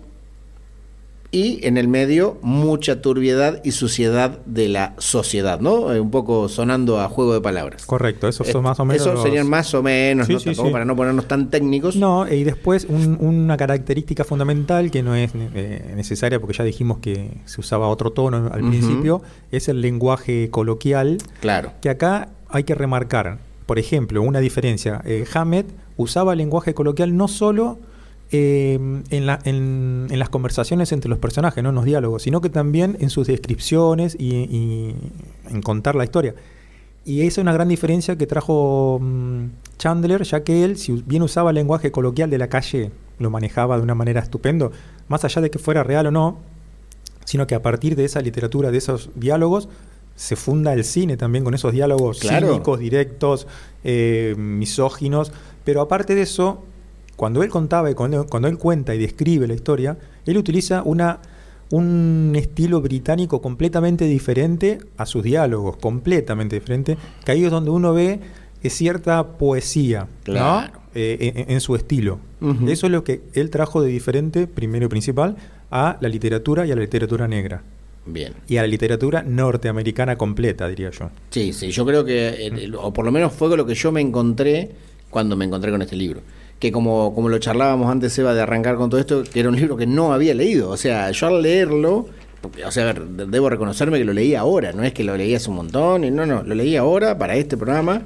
Y en el medio, mucha turbiedad y suciedad de la sociedad, ¿no? Un poco sonando a juego de palabras. Correcto, eso son más o menos. Eso serían más o menos, sí, tampoco para no ponernos tan técnicos. No, y después una característica fundamental que no es necesaria, porque ya dijimos que se usaba otro tono al principio, es el lenguaje coloquial. Claro. Que acá hay que remarcar, por ejemplo, una diferencia. Hammett usaba el lenguaje coloquial no solo en las conversaciones entre los personajes, no en los diálogos, sino que también en sus descripciones y en contar la historia. Y esa es una gran diferencia que trajo Chandler, ya que él, si bien usaba el lenguaje coloquial de la calle, lo manejaba de una manera estupendo, más allá de que fuera real o no, sino que a partir de esa literatura, de esos diálogos, se funda el cine también con esos diálogos cínicos, directos, misóginos. Pero aparte de eso, cuando él contaba y cuando él cuenta y describe la historia, él utiliza un estilo británico completamente diferente a sus diálogos, completamente diferente, que ahí es donde uno ve cierta poesía, claro, ¿no? En su estilo. Uh-huh. Eso es lo que él trajo de diferente, primero y principal, a la literatura y a la literatura negra. Bien. Y a la literatura norteamericana completa, diría yo. Sí, yo creo que, o por lo menos fue lo que yo me encontré cuando me encontré con este libro. Que como lo charlábamos antes, Eva, de arrancar con todo esto, que era un libro que no había leído. O sea, yo al leerlo, o sea, a ver, debo reconocerme que lo leí ahora, no es que lo leí hace un montón, no, lo leí ahora para este programa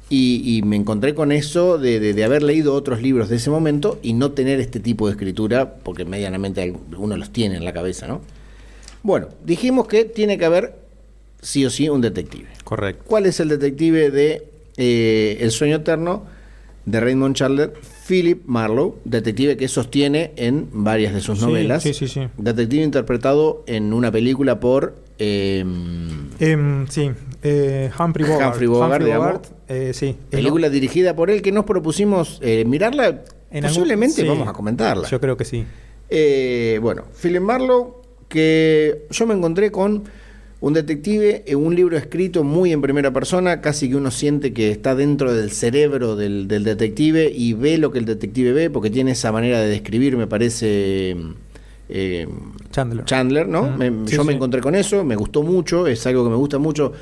y me encontré con eso de haber leído otros libros de ese momento y no tener este tipo de escritura, porque medianamente uno los tiene en la cabeza, ¿no? Bueno, dijimos que tiene que haber sí o sí un detective. Correcto. ¿Cuál es el detective de El sueño eterno? de Raymond Chandler, Philip Marlowe, detective que sostiene en varias de sus novelas. Sí. Detective interpretado en una película por... Humphrey Bogart. Sí. Película dirigida por él que nos propusimos mirarla. Posiblemente vamos a comentarla. Yo creo que sí. Bueno, Philip Marlowe, que yo me encontré con un detective, un libro escrito muy en primera persona, casi que uno siente que está dentro del cerebro del detective y ve lo que el detective ve, porque tiene esa manera de describir, me parece... Chandler, ¿no? Yo me encontré con eso, me gustó mucho, es algo que me gusta mucho.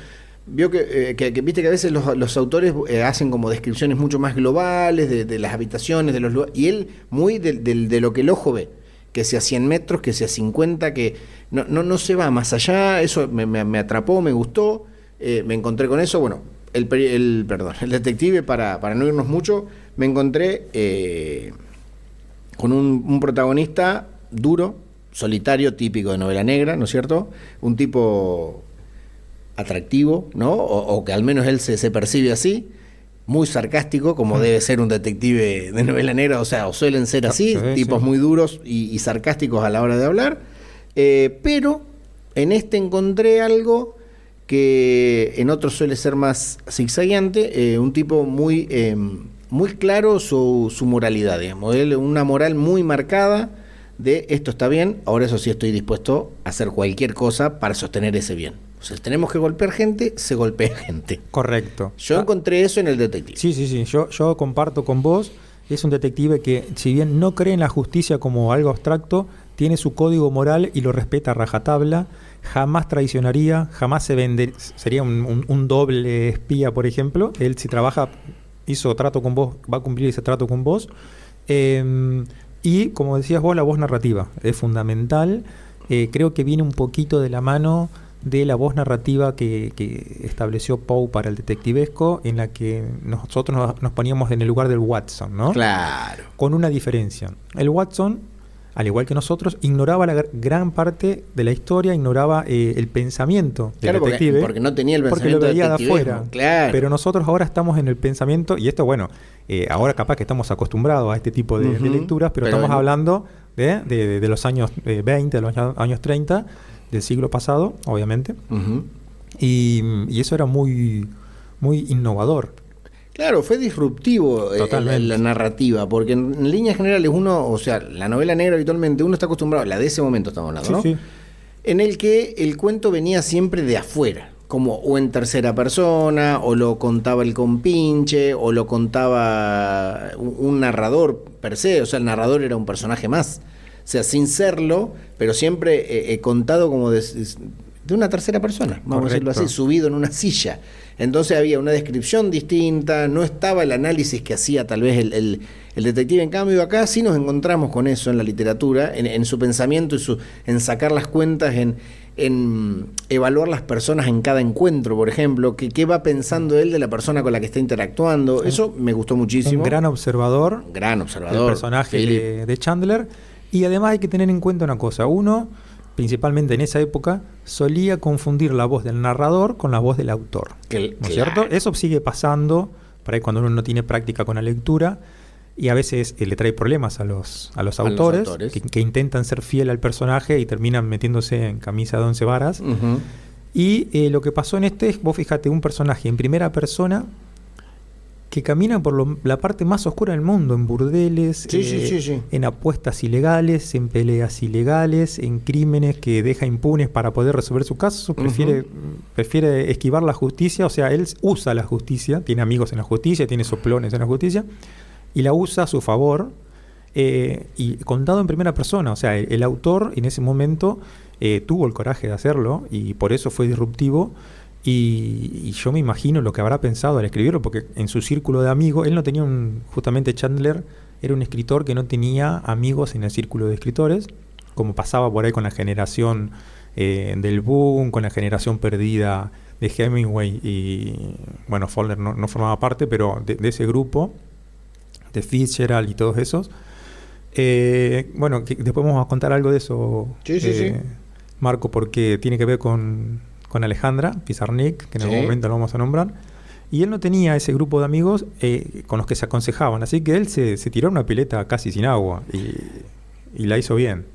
Vio que viste que a veces los autores hacen como descripciones mucho más globales de las habitaciones, de los lugares, y él muy de lo que el ojo ve, que sea 100 metros, que sea 50, que no se va más allá. Eso me atrapó, me gustó, me encontré con eso. Bueno, el detective, para no irnos mucho, me encontré con un protagonista duro, solitario, típico de novela negra, ¿no es cierto? Un tipo atractivo, ¿no? O que al menos él se percibe así, muy sarcástico, como debe ser un detective de novela negra, o sea, o suelen ser así, tipos muy duros y sarcásticos a la hora de hablar, pero en este encontré algo que en otros suele ser más zigzagueante, un tipo muy claro su moralidad, digamos, él, una moral muy marcada de esto está bien, ahora eso sí estoy dispuesto a hacer cualquier cosa para sostener ese bien. O sea, si tenemos que golpear gente, se golpea gente. Correcto. Yo encontré eso en el detective. Sí. Yo comparto con vos. Es un detective que, si bien no cree en la justicia como algo abstracto, tiene su código moral y lo respeta a rajatabla. Jamás traicionaría, jamás sería un doble espía, por ejemplo. Él, si trabaja, hizo trato con vos, va a cumplir ese trato con vos. Y, como decías vos, la voz narrativa es fundamental. Creo que viene un poquito de la mano de la voz narrativa que estableció Poe para el detectivesco, en la que nosotros nos poníamos en el lugar del Watson, ¿no? Claro. Con una diferencia. El Watson, al igual que nosotros, ignoraba la gran parte de la historia, ignoraba el pensamiento del detective. Porque no tenía el pensamiento, porque lo veía de afuera. Claro. Pero nosotros ahora estamos en el pensamiento, y esto, bueno, ahora capaz que estamos acostumbrados a este tipo de lecturas, pero estamos hablando de los años 20, de los años 30, del siglo pasado, obviamente. Y eso era muy, muy innovador. Claro, fue disruptivo la narrativa, porque en líneas generales la novela negra habitualmente uno está acostumbrado, la de ese momento estamos hablando, ¿no? Sí. En el que el cuento venía siempre de afuera, como o en tercera persona, o lo contaba el compinche, o lo contaba un narrador per se, o sea, el narrador era un personaje más. O sea, sin serlo, pero siempre contado como de una tercera persona, vamos a decirlo así, subido en una silla. Entonces había una descripción distinta, no estaba el análisis que hacía tal vez el detective. En cambio, acá sí nos encontramos con eso en la literatura, en su pensamiento, en sacar las cuentas, en evaluar las personas en cada encuentro, por ejemplo, qué va pensando él de la persona con la que está interactuando. Sí. Eso me gustó muchísimo. Un gran observador. El personaje de Chandler. Y además hay que tener en cuenta una cosa. Uno, principalmente en esa época, solía confundir la voz del narrador con la voz del autor. ¿No es cierto? Eso sigue pasando por ahí cuando uno no tiene práctica con la lectura, y a veces le trae problemas a los autores. Que intentan ser fiel al personaje y terminan metiéndose en camisa de 11 varas. Y lo que pasó en vos fíjate, un personaje en primera persona que camina por la parte más oscura del mundo, en burdeles, en apuestas ilegales, en peleas ilegales, en crímenes que deja impunes para poder resolver su caso. Prefiere esquivar la justicia. O sea, él usa la justicia, tiene amigos en la justicia, tiene soplones en la justicia, y la usa a su favor, y contado en primera persona. O sea, el autor en ese momento tuvo el coraje de hacerlo, y por eso fue disruptivo. Y yo me imagino lo que habrá pensado al escribirlo, porque en su círculo de amigos, él no tenía justamente Chandler era un escritor que no tenía amigos en el círculo de escritores, como pasaba por ahí con la generación del boom, con la generación perdida de Hemingway, y bueno, Faulkner no formaba parte, pero de ese grupo, de Fitzgerald y todos esos. Bueno, después vamos a contar algo de eso, Marco, porque tiene que ver con Alejandra Pizarnik, que en algún momento lo vamos a nombrar. Y él no tenía ese grupo de amigos con los que se aconsejaban, así que él se tiró a una pileta casi sin agua y la hizo bien.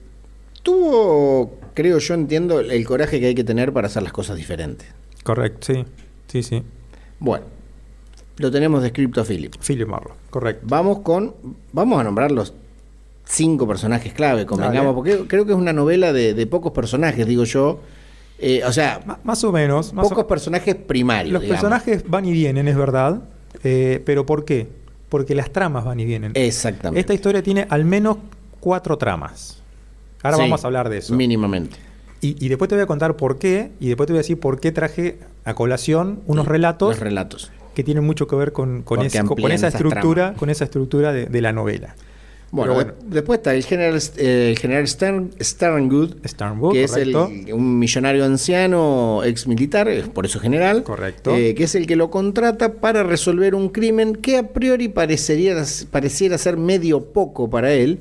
Tuvo, creo yo, entiendo, el coraje que hay que tener para hacer las cosas diferentes. Correcto, sí. Bueno, lo tenemos descrito a Philip. Philip Marlowe, correcto. Vamos a nombrar los 5 personajes clave, convengamos, porque creo que es una novela de pocos personajes, digo yo. O sea, más o menos. Pocos personajes primarios. Los personajes van y vienen, es verdad. Pero ¿por qué? Porque las tramas van y vienen. Exactamente. Esta historia tiene al menos 4 tramas. Ahora vamos a hablar de eso. Mínimamente. Y después te voy a contar por qué, y después te voy a decir por qué traje a colación unos relatos. Los relatos. Que tienen mucho que ver con esa estructura, de la novela. Bueno, después está el general Sternwood, que correcto. Es un millonario anciano, ex militar, por eso general, correcto. Que es el que lo contrata para resolver un crimen que a priori pareciera ser medio poco para él,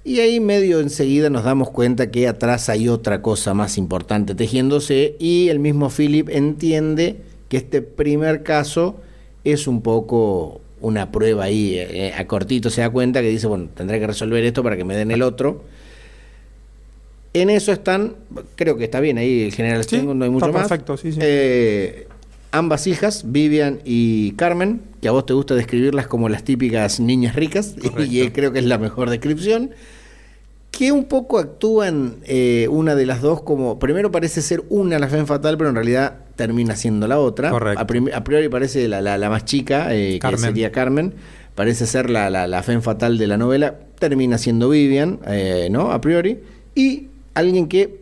y ahí medio enseguida nos damos cuenta que atrás hay otra cosa más importante tejiéndose, y el mismo Philip entiende que este primer caso es un poco una prueba ahí, a cortito se da cuenta que dice, bueno, tendré que resolver esto para que me den el otro. En eso están, creo que está bien ahí el general Sternwood, no hay mucho más. Perfecto, sí. Ambas hijas, Vivian y Carmen, que a vos te gusta describirlas como las típicas niñas ricas, y creo que es la mejor descripción, que un poco actúan una de las dos como, primero parece ser una la femme fatale, pero en realidad termina siendo la otra. Correcto. A priori parece la más chica, que sería Carmen, parece ser la femme fatale de la novela, termina siendo Vivian, ¿no? A priori, y alguien que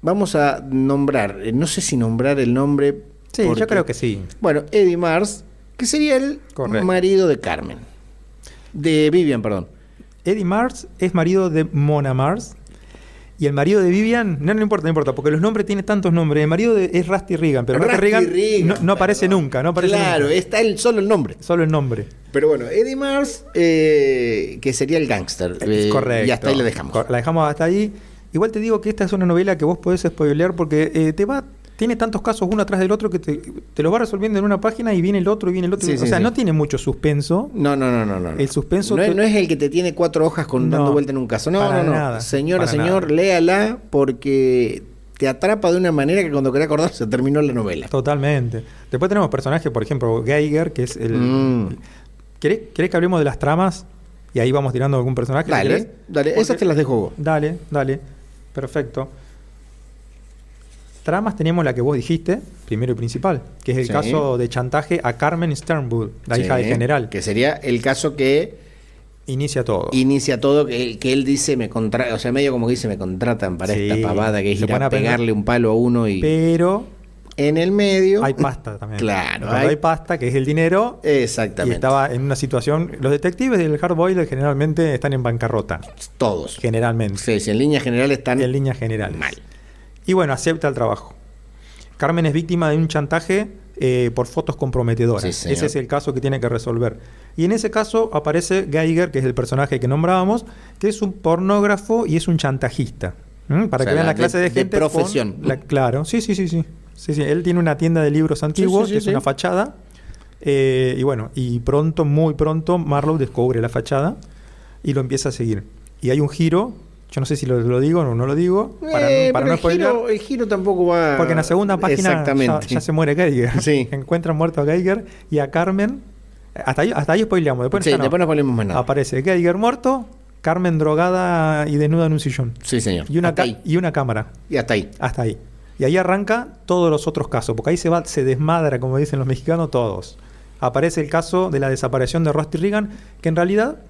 vamos a nombrar, no sé si nombrar el nombre. Sí, yo creo que sí. Bueno, Eddie Mars, que sería el marido de Carmen. De Vivian, perdón. Eddie Mars es marido de Mona Mars. Y el marido de Vivian, no importa, porque los nombres tienen tantos nombres. El marido es Rusty Regan, pero Rusty Regan no aparece nunca. Claro, está solo el nombre. Solo el nombre. Pero bueno, Eddie Mars, que sería el gángster. Correcto. Y hasta ahí la dejamos. La dejamos hasta ahí. Igual te digo que esta es una novela que vos podés spoilear porque tiene tantos casos uno atrás del otro que te los va resolviendo en una página y viene el otro. Sí, no tiene mucho suspenso. No. El suspenso no es el que te tiene 4 hojas dando vuelta en un caso. No. Nada, Señor, léala porque te atrapa de una manera que cuando querés acordar se terminó la novela. Totalmente. Después tenemos personajes, por ejemplo, Geiger, que es el... ¿Querés que hablemos de las tramas? Y ahí vamos tirando algún personaje. Dale, esas te las dejo vos. Dale. Perfecto. Tramas tenemos la que vos dijiste, primero y principal, que es el caso de chantaje a Carmen Sternwood, la hija del general. Que sería el caso que inicia todo, que él dice, medio como que dice, me contratan para esta pavada que es ir a pegarle un palo a uno y... Pero... en el medio... hay pasta también. Claro. Hay pasta, que es el dinero. Exactamente. Y estaba en una situación... Los detectives del hard boiled generalmente están en bancarrota. Todos. Generalmente. Sí, en líneas generales están... En líneas generales. Mal. Y bueno, acepta el trabajo. Carmen es víctima de un chantaje por fotos comprometedoras. Sí, ese es el caso que tiene que resolver. Y en ese caso aparece Geiger, que es el personaje que nombrábamos, que es un pornógrafo y es un chantajista. Para que vean la clase de gente. De profesión. Claro, sí. Él tiene una tienda de libros antiguos, que es una fachada. Y bueno, muy pronto, Marlowe descubre la fachada y lo empieza a seguir. Y hay un giro. Yo no sé si lo digo o no lo digo. Para no spoiler. El giro tampoco va... Porque en la segunda página ya se muere Geiger. Sí. Encuentran muerto a Geiger y a Carmen. Hasta ahí spoileamos. Después después no spoilemos más nada. Aparece Geiger muerto, Carmen drogada y desnuda en un sillón. Sí, señor. Y una cámara. Y hasta ahí. Y ahí arranca todos los otros casos. Porque ahí se desmadra, como dicen los mexicanos, todos. Aparece el caso de la desaparición de Rusty Regan, que en realidad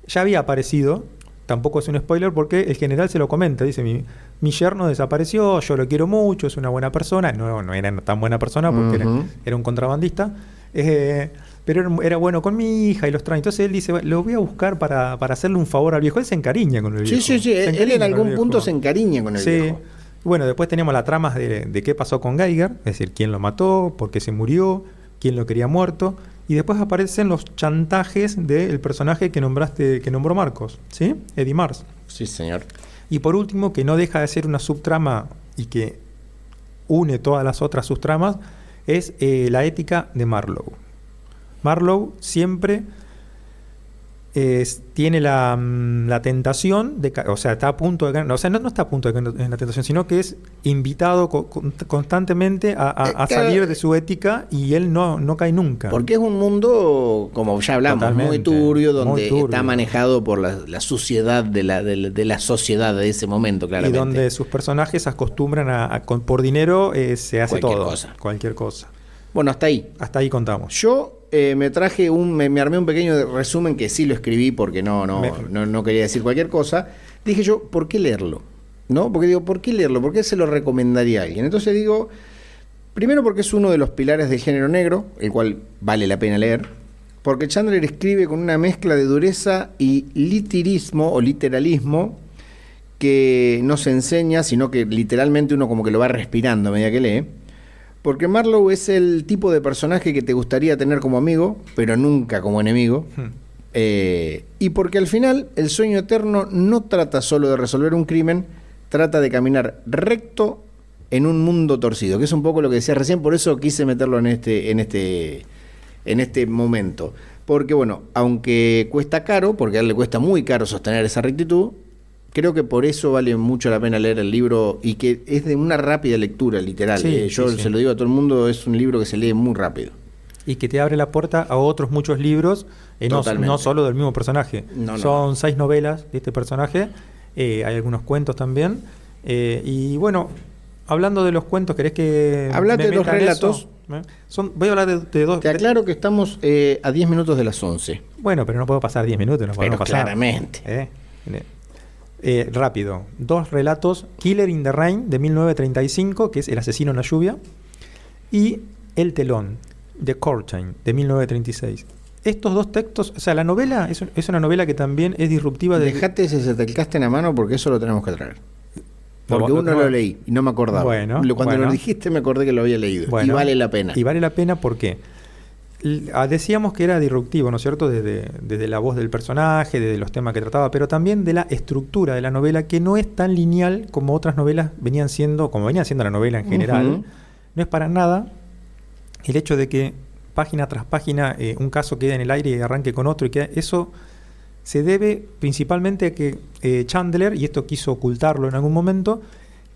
ya había aparecido. Tampoco es un spoiler porque el general se lo comenta. Dice, mi yerno desapareció, yo lo quiero mucho, es una buena persona. No era tan buena persona porque era un contrabandista. Pero era bueno con mi hija y los trae. Entonces él dice, lo voy a buscar para hacerle un favor al viejo. Él se encariña con el viejo. Sí. Él en algún punto se encariña con el viejo. Bueno, después tenemos las tramas de qué pasó con Geiger. Es decir, quién lo mató, por qué se murió, quién lo quería muerto. Y después aparecen los chantajes del personaje que nombró Marcos, ¿sí? Eddie Mars. Sí, señor. Y por último, que no deja de ser una subtrama y que une todas las otras subtramas, es la ética de Marlowe. Marlowe siempre tiene la tentación de, o sea, está a punto de caer, o sea, no está a punto de caer en la tentación, sino que es invitado constantemente a salir de su ética, y él no cae nunca. Porque es un mundo, como ya hablamos, Totalmente, muy turbio, donde muy turbio. está manejado por la suciedad de la sociedad de ese momento, claramente. Y donde sus personajes acostumbran por dinero se hace Cualquier todo. cosa. Cualquier cosa. Bueno, hasta ahí. Hasta ahí contamos. Yo me traje me armé un pequeño resumen que sí lo escribí porque no quería decir cualquier cosa. Dije yo, ¿por qué leerlo? ¿No? Porque digo, ¿por qué leerlo? ¿Por qué se lo recomendaría a alguien? Entonces digo, primero porque es uno de los pilares del género negro, el cual vale la pena leer. Porque Chandler escribe con una mezcla de dureza y literismo o literalismo que no se enseña, sino que literalmente uno como que lo va respirando a medida que lee. Porque Marlowe es el tipo de personaje que te gustaría tener como amigo, pero nunca como enemigo. Y porque al final el sueño eterno no trata solo de resolver un crimen, trata de caminar recto en un mundo torcido, que es un poco lo que decía recién, por eso quise meterlo en este momento. Porque bueno, aunque cuesta caro, porque a él le cuesta muy caro sostener esa rectitud, creo que por eso vale mucho la pena leer el libro, y que es de una rápida lectura, literal. Sí, yo sí. se lo digo a todo el mundo, es un libro que se lee muy rápido. Y que te abre la puerta a otros muchos libros, no solo del mismo personaje. Son 6 novelas de este personaje, hay algunos cuentos también. Y bueno, hablando de los cuentos, ¿querés que Hablate de los relatos? Voy a hablar de dos. Te aclaro que estamos a 10 minutos de las 11. Bueno, pero no puedo pasar 10 minutos, no podemos pasar. Claramente. Rápido, 2 relatos: Killer in the Rain, de 1935, que es El asesino en la lluvia, y El telón, de Curtain, de 1936. Estos 2 textos, o sea, la novela es una novela que también es disruptiva. Dejate ese Zettelkasten a mano, porque eso lo tenemos que traer. Porque lo leí y no me acordaba. Cuando lo dijiste me acordé que lo había leído. Y vale la pena. Y vale la pena porque decíamos que era disruptivo, ¿no es cierto? Desde la voz del personaje, desde los temas que trataba, pero también de la estructura de la novela, que no es tan lineal como otras novelas venía siendo la novela en general. No es para nada el hecho de que página tras página un caso quede en el aire y arranque con otro, y que eso se debe principalmente a que Chandler, y esto quiso ocultarlo en algún momento,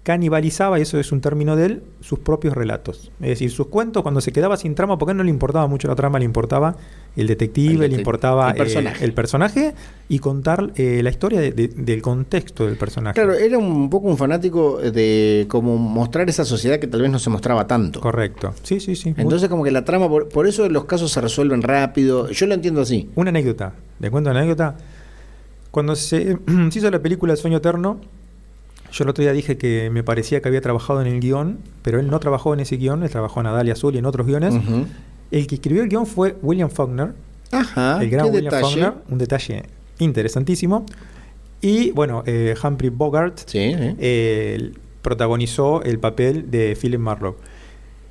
canibalizaba, y eso es un término de él, sus propios relatos. Es decir, sus cuentos, cuando se quedaba sin trama, porque a él no le importaba mucho la trama, le importaba el detective, le importaba el personaje, y contar la historia del contexto del personaje. Claro, era un poco un fanático de como mostrar esa sociedad que tal vez no se mostraba tanto. Correcto. Sí. Entonces como que la trama, por eso los casos se resuelven rápido. Yo lo entiendo así. Una anécdota. ¿Le cuento una anécdota? Cuando se hizo la película El sueño eterno, yo el otro día dije que me parecía que había trabajado en el guión, pero él no trabajó en ese guión, él trabajó en Adalia Azul y en otros guiones. El que escribió el guión fue William Faulkner. Ajá, el gran William Faulkner, un detalle interesantísimo. Y bueno, Humphrey Bogart protagonizó el papel de Philip Marlowe.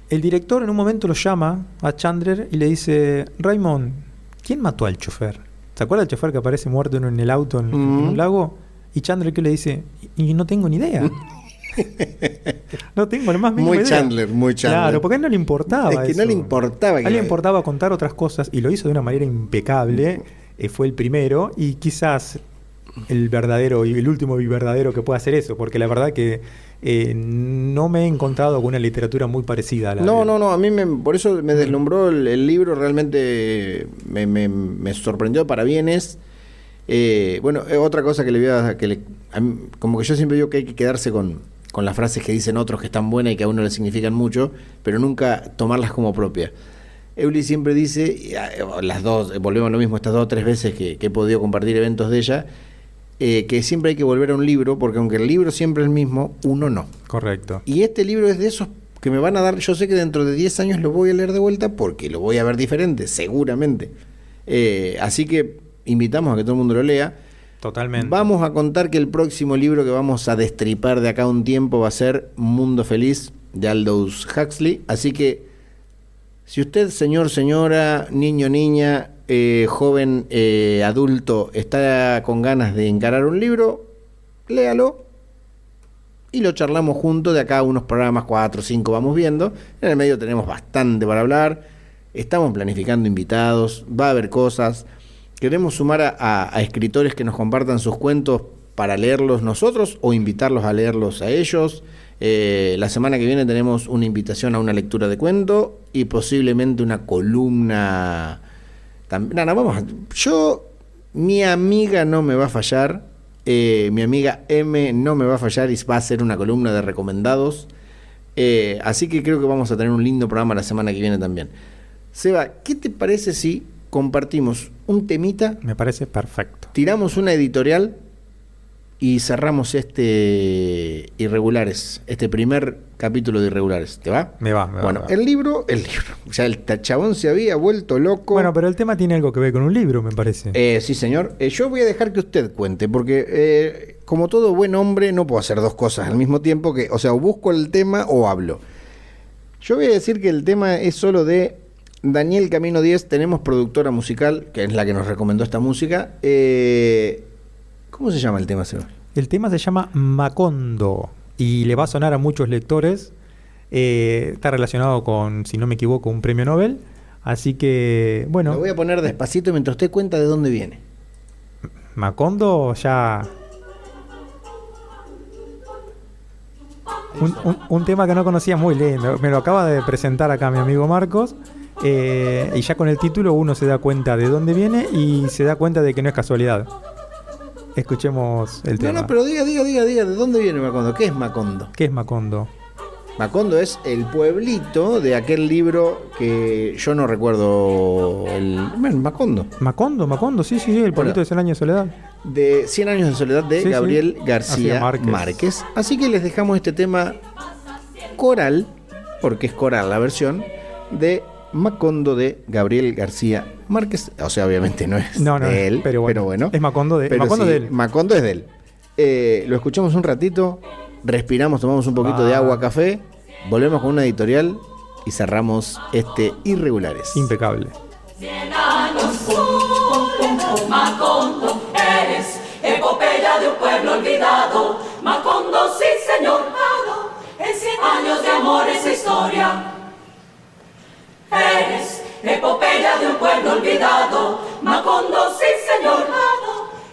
El director en un momento lo llama a Chandler y le dice: Raymond, ¿quién mató al chofer? ¿Se acuerda del chofer que aparece muerto en el auto en un lago? Y Chandler, ¿qué le dice? Y no tengo ni idea. No tengo la más mínima idea. Muy Chandler. Claro, porque a él no le importaba. Es que eso. no le importaba. A él le importaba contar otras cosas, y lo hizo de una manera impecable. Fue el primero, y quizás el último verdadero que pueda hacer eso, porque la verdad que no me he encontrado con una literatura muy parecida a la No, a mí por eso me deslumbró el libro, realmente me sorprendió para bienes. Otra cosa que como que yo siempre digo que hay que quedarse con las frases que dicen otros que están buenas y que a uno le significan mucho, pero nunca tomarlas como propias. Euli siempre dice, las dos, volvemos a lo mismo, estas 2 o 3 veces que he podido compartir eventos de ella, que siempre hay que volver a un libro, porque aunque el libro siempre es el mismo, uno no. Correcto. Y este libro es de esos que me van a dar, yo sé que dentro de 10 años lo voy a leer de vuelta, porque lo voy a ver diferente, seguramente. Así que invitamos a que todo el mundo lo lea. Totalmente. Vamos a contar que el próximo libro que vamos a destripar de acá a un tiempo va a ser Mundo Feliz, de Aldous Huxley. Así que, si usted, señor, señora, niño, niña, joven, adulto, está con ganas de encarar un libro, léalo. y lo charlamos juntos. De acá a unos programas, 4 o 5 vamos viendo. En el medio tenemos bastante para hablar. Estamos planificando invitados, va a haber cosas. Queremos sumar a escritores que nos compartan sus cuentos para leerlos nosotros o invitarlos a leerlos a ellos. La semana que viene tenemos una invitación a una lectura de cuento y posiblemente una columna. Mi amiga no me va a fallar. Mi amiga M no me va a fallar y va a hacer una columna de recomendados. Así que creo que vamos a tener un lindo programa la semana que viene también. Seba, ¿qué te parece si compartimos un temita? Me parece perfecto. Tiramos una editorial y cerramos Irregulares, este primer capítulo de Irregulares. ¿Te va? Me va. Bueno, el libro. Ya el chabón se había vuelto loco. Bueno, pero el tema tiene algo que ver con un libro, me parece. Sí, señor. Yo voy a dejar que usted cuente, porque como todo buen hombre no puedo hacer dos cosas al mismo tiempo, o busco el tema o hablo. Yo voy a decir que el tema es solo de Daniel Camino 10. Tenemos productora musical, que es la que nos recomendó esta música. ¿Cómo se llama el tema, Seba? El tema se llama Macondo y le va a sonar a muchos lectores. Está relacionado con, si no me equivoco, un premio Nobel. Así que, bueno. Lo voy a poner despacito mientras usted cuenta de dónde viene. Macondo ya... Un tema que no conocía, muy lindo. Me lo acaba de presentar acá mi amigo Marcos. Y ya con el título uno se da cuenta de dónde viene y se da cuenta de que no es casualidad. Escuchemos el tema. No, pero diga, ¿de dónde viene Macondo? ¿Qué es Macondo? ¿Qué es Macondo? Macondo es el pueblito de aquel libro que yo no recuerdo. Macondo. Macondo, sí, el pueblito de 100 años de soledad. De 100 años de soledad de Sí, Gabriel sí. García Márquez. Así que les dejamos este tema coral, porque es coral la versión, de Macondo de Gabriel García Márquez. O sea, obviamente no es de él, pero bueno. Es Macondo de él. Macondo es de él. Lo escuchamos un ratito, respiramos, tomamos un poquito de agua, café, volvemos con una editorial y cerramos Irregulares. Impecable. 100 años Macondo, eres epopeya de un pueblo olvidado. Macondo, sí señor, en 100 años de amor esa historia. Eres epopeya de un pueblo olvidado. Macondo, sí señor,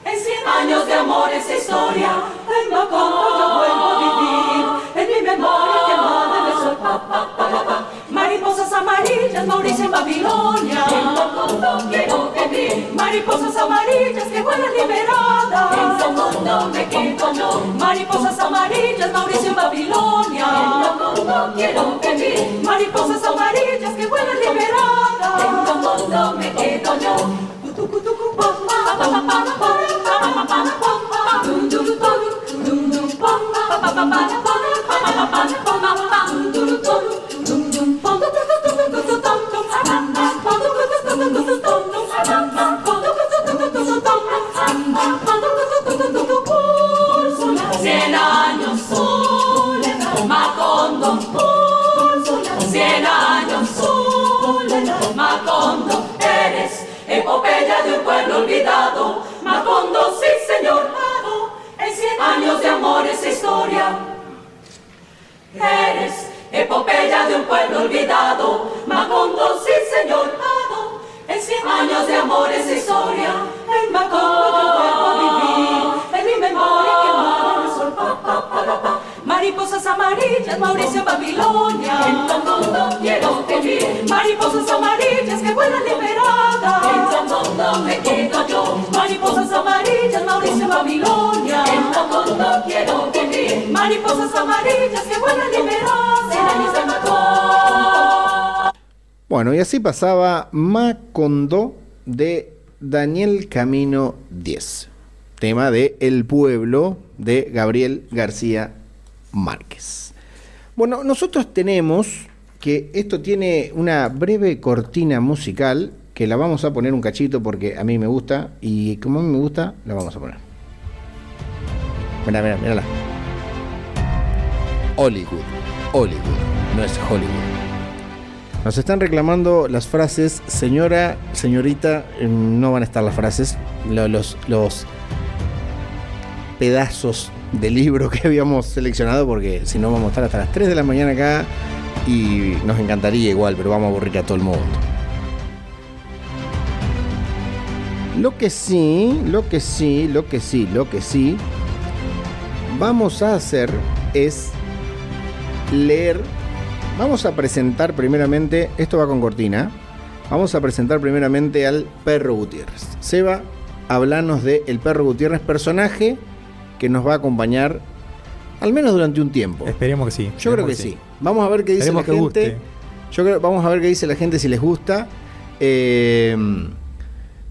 en 100 años de amor esa historia. En Macondo yo vuelvo a vivir, en mi memoria quemada en el sol. Mariposas amarillas, Mauricio en Babilonia. En Macondo quiero vivir. Mariposas amarillas que vuelan liberadas. En Macondo me quedo yo. Mariposas amarillas, Mauricio en Babilonia. En Macondo quiero vivir. Mariposas amarillas que vuelan liberadas. En Macondo me quedo yo. Cien años Macondo, 100 años Macondo, eres epopeya de un pueblo olvidado. Macondo, sí señor, en 100 años de amor esa historia. Eres epopeya de un pueblo olvidado. Macondo, sí señor, en 100 años de amor esa historia. En Macondo yo vuelvo a vivir, en mi memoria quemada en el sol. Mariposas amarillas, Mauricio Babilonia. En Macondo quiero vivir. Mariposas amarillas que vuelan liberadas. En Macondo me quedo yo. Mariposas amarillas, Mauricio Babilonia. En Macondo quiero vivir. Mariposas amarillas que vuelan liberadas. 100 años de Macondo. Bueno, y así pasaba Macondo de Daniel Camino 10. Tema de El Pueblo de Gabriel García Márquez. Bueno, nosotros tenemos que esto tiene una breve cortina musical que la vamos a poner un cachito porque a mí me gusta y como a mí me gusta, la vamos a poner. Mírala. Hollywood, no es Hollywood. Nos están reclamando las frases, señora, señorita, no van a estar las frases, los pedazos de libro que habíamos seleccionado, porque si no vamos a estar hasta las 3 de la mañana acá y nos encantaría igual, pero vamos a aburrir a todo el mundo. Lo que sí vamos a hacer es leer. Vamos a presentar primeramente, esto va con cortina, vamos a presentar primeramente al Perro Gutiérrez. Seba, hablanos de el Perro Gutiérrez, personaje que nos va a acompañar al menos durante un tiempo. Esperemos que sí. Yo creo que sí. Vamos a ver qué dice la gente. Vamos a ver qué dice la gente, si les gusta.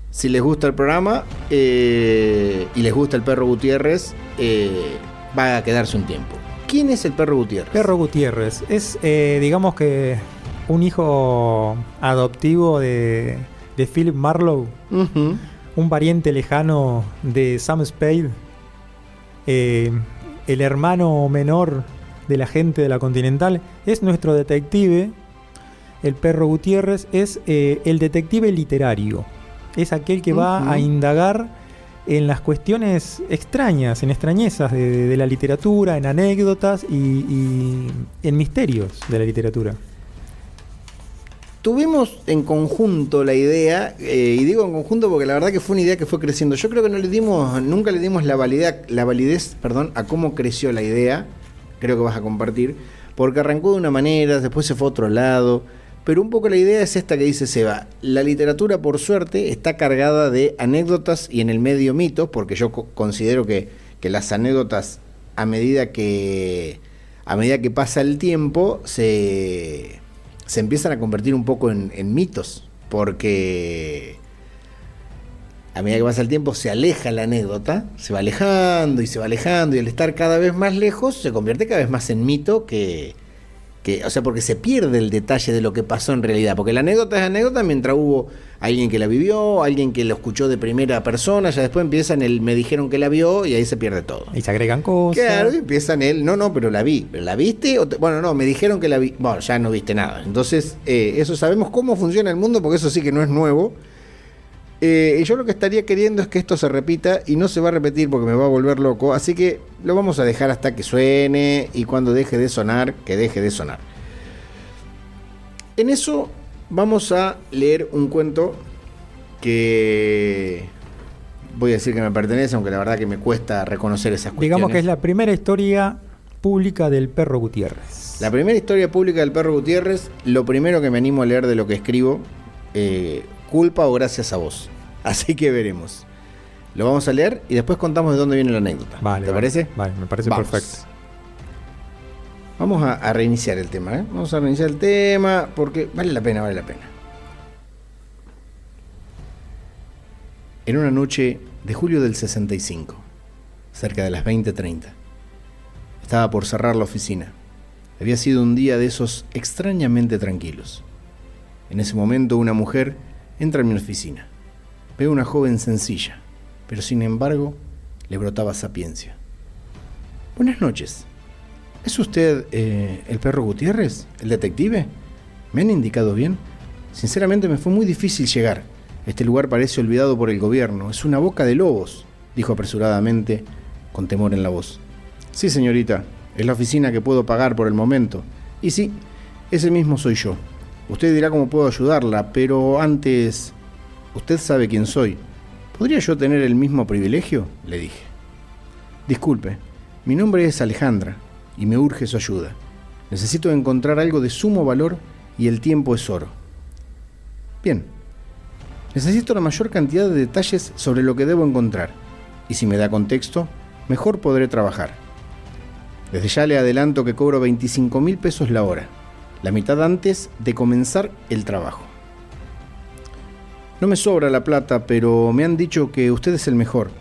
Si les gusta el programa y les gusta el Perro Gutiérrez, va a quedarse un tiempo. ¿Quién es el Perro Gutiérrez? Perro Gutiérrez es, digamos que, un hijo adoptivo de Philip Marlowe, un pariente lejano de Sam Spade, el hermano menor de la gente de la Continental. Es nuestro detective. El Perro Gutiérrez es el detective literario. Es aquel que va a indagar en las cuestiones extrañas, en extrañezas de la literatura, en anécdotas y en misterios de la literatura. Tuvimos en conjunto la idea, y digo en conjunto porque la verdad que fue una idea que fue creciendo. Yo creo que nunca le dimos la validez a cómo creció la idea. Creo que vas a compartir, porque arrancó de una manera, después se fue a otro lado. Pero un poco la idea es esta que dice Seba. La literatura, por suerte, está cargada de anécdotas y en el medio mitos, porque yo considero que las anécdotas, a medida que pasa el tiempo, se empiezan a convertir un poco en mitos, porque a medida que pasa el tiempo se aleja la anécdota, se va alejando, y al estar cada vez más lejos, se convierte cada vez más en mito o sea, porque se pierde el detalle de lo que pasó en realidad, porque la anécdota es anécdota mientras hubo alguien que la vivió, alguien que lo escuchó de primera persona, ya después empiezan me dijeron que la vio y ahí se pierde todo. Y se agregan cosas. Claro, y empiezan pero la vi. ¿Pero la viste? Bueno, no, me dijeron que la vi. Bueno, ya no viste nada. Entonces, eso sabemos cómo funciona el mundo, porque eso sí que no es nuevo. Y yo lo que estaría queriendo es que esto se repita, y no se va a repetir porque me va a volver loco, así que lo vamos a dejar hasta que suene, y cuando deje de sonar, que deje de sonar. En eso vamos a leer un cuento que voy a decir que me pertenece, aunque la verdad que me cuesta reconocer esas cuestiones. Digamos que es la primera historia pública del Perro Gutiérrez. La primera historia pública del Perro Gutiérrez, lo primero que me animo a leer de lo que escribo, culpa o gracias a vos. Así que veremos. Lo vamos a leer y después contamos de dónde viene la anécdota. Vale, ¿Te parece? Vale, me parece perfecto. Vamos a reiniciar el tema, ¿eh? Vamos a reiniciar el tema porque vale la pena. En una noche de julio del 65, cerca de las 20:30, estaba por cerrar la oficina. Había sido un día de esos extrañamente tranquilos. En ese momento una mujer entra en mi oficina. Veo una joven sencilla, pero sin embargo le brotaba sapiencia. Buenas noches. ¿Es usted el Perro Gutiérrez, el detective? ¿Me han indicado bien? Sinceramente me fue muy difícil llegar. Este lugar parece olvidado por el gobierno. Es una boca de lobos, dijo apresuradamente, con temor en la voz. Sí, señorita, es la oficina que puedo pagar por el momento. Y sí, ese mismo soy yo. Usted dirá cómo puedo ayudarla, pero antes, usted sabe quién soy. ¿Podría yo tener el mismo privilegio?, le dije. Disculpe, mi nombre es Alejandra y me urge su ayuda. Necesito encontrar algo de sumo valor y el tiempo es oro. Bien, necesito la mayor cantidad de detalles sobre lo que debo encontrar, y si me da contexto, mejor podré trabajar. Desde ya le adelanto que cobro 25.000 pesos la hora, la mitad antes de comenzar el trabajo. No me sobra la plata, pero me han dicho que usted es el mejor,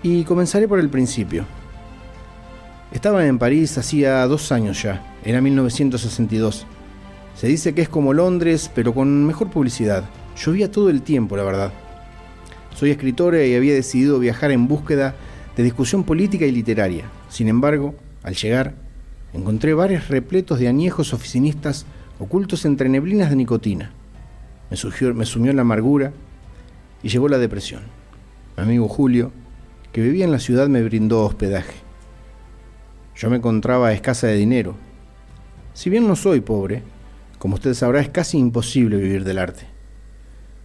y comenzaré por el principio. Estaba en París hacía 2 años ya, era 1962. Se dice que es como Londres, pero con mejor publicidad. Llovía todo el tiempo, la verdad. Soy escritora y había decidido viajar en búsqueda de discusión política y literaria. Sin embargo, al llegar, encontré bares repletos de añejos oficinistas ocultos entre neblinas de nicotina. Me sumió en la amargura y llegó la depresión. Mi amigo Julio, que vivía en la ciudad, me brindó hospedaje. Yo me encontraba escasa de dinero. Si bien no soy pobre, como usted sabrá, es casi imposible vivir del arte.